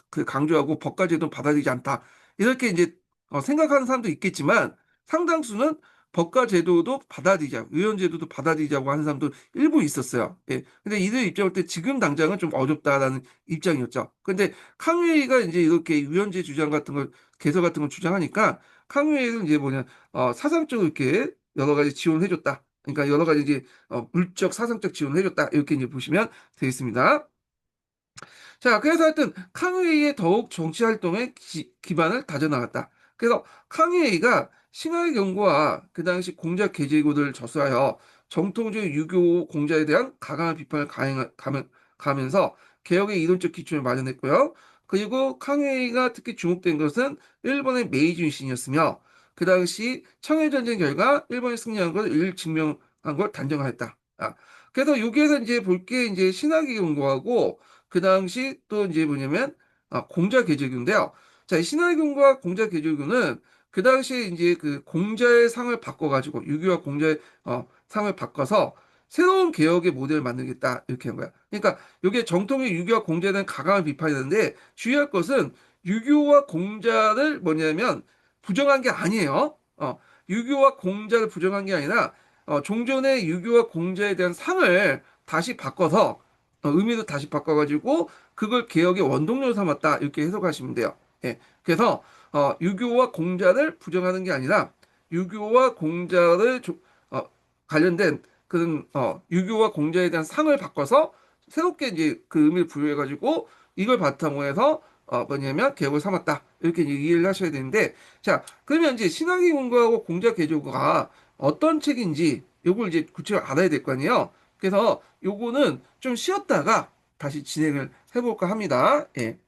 그 강조하고 법까지도 받아들이지 않다 이렇게 이제 생각하는 사람도 있겠지만 상당수는 법과 제도도 받아들이자, 의원제도도 받아들이자고 하는 사람도 일부 있었어요. 예. 근데 이들 입장을 때 지금 당장은 좀 어렵다라는 입장이었죠. 근데 캉웨이가 이제 이렇게 유연제 주장 같은 걸 개설 같은 걸 주장하니까 캉웨이는 이제 뭐냐 사상적으로 이렇게 여러 가지 지원을 해줬다. 그러니까 여러 가지 이제 물적 사상적 지원을 해줬다. 이렇게 이제 보시면 되겠습니다. 자, 그래서 하여튼 캉웨이의 더욱 정치 활동의 기반을 다져나갔다. 그래서 캉웨이가 신화의 경고와 그 당시 공자 계제고들을 저수하여 정통적인 유교 공자에 대한 강한 비판을 가면서 개혁의 이론적 기초를 마련했고요. 그리고 캉웨이가 특히 주목된 것은 일본의 메이지 유신이었으며 그 당시 청일전쟁 결과 일본이 승리한 것을 증명한 걸 단정하였다. 아, 그래서 여기에서 이제 볼 게 이제 신학의 경고하고 그 당시 또 이제 뭐냐면 공자 계절교인데요. 자, 이 신학의 경고와 공자 계절교는 그 당시에 이제 그 공자의 상을 바꿔가지고 유교와 공자의 상을 바꿔서 새로운 개혁의 모델을 만들겠다 이렇게 한 거야. 그러니까 이게 정통의 유교와 공자에 대한 강함을 비판했는데 주의할 것은 유교와 공자를 뭐냐면 부정한 게 아니에요. 유교와 공자를 부정한 게 아니라 종전의 유교와 공자에 대한 상을 다시 바꿔서 의미도 다시 바꿔가지고 그걸 개혁의 원동력으로 삼았다 이렇게 해석하시면 돼요. 예. 그래서 유교와 공자를 부정하는 게 아니라 유교와 공자를 관련된 그런 유교와 공자에 대한 상을 바꿔서 새롭게 이제 그 의미를 부여해가지고 이걸 바탕으로 해서 뭐냐면 개혁을 삼았다 이렇게 이제 이해를 하셔야 되는데 자 그러면 이제 신학의 공부하고 공자 개조가 어떤 책인지 요걸 이제 구체적으로 알아야 될 거 아니에요. 그래서 요거는 좀 쉬었다가 다시 진행을 해볼까 합니다. 예.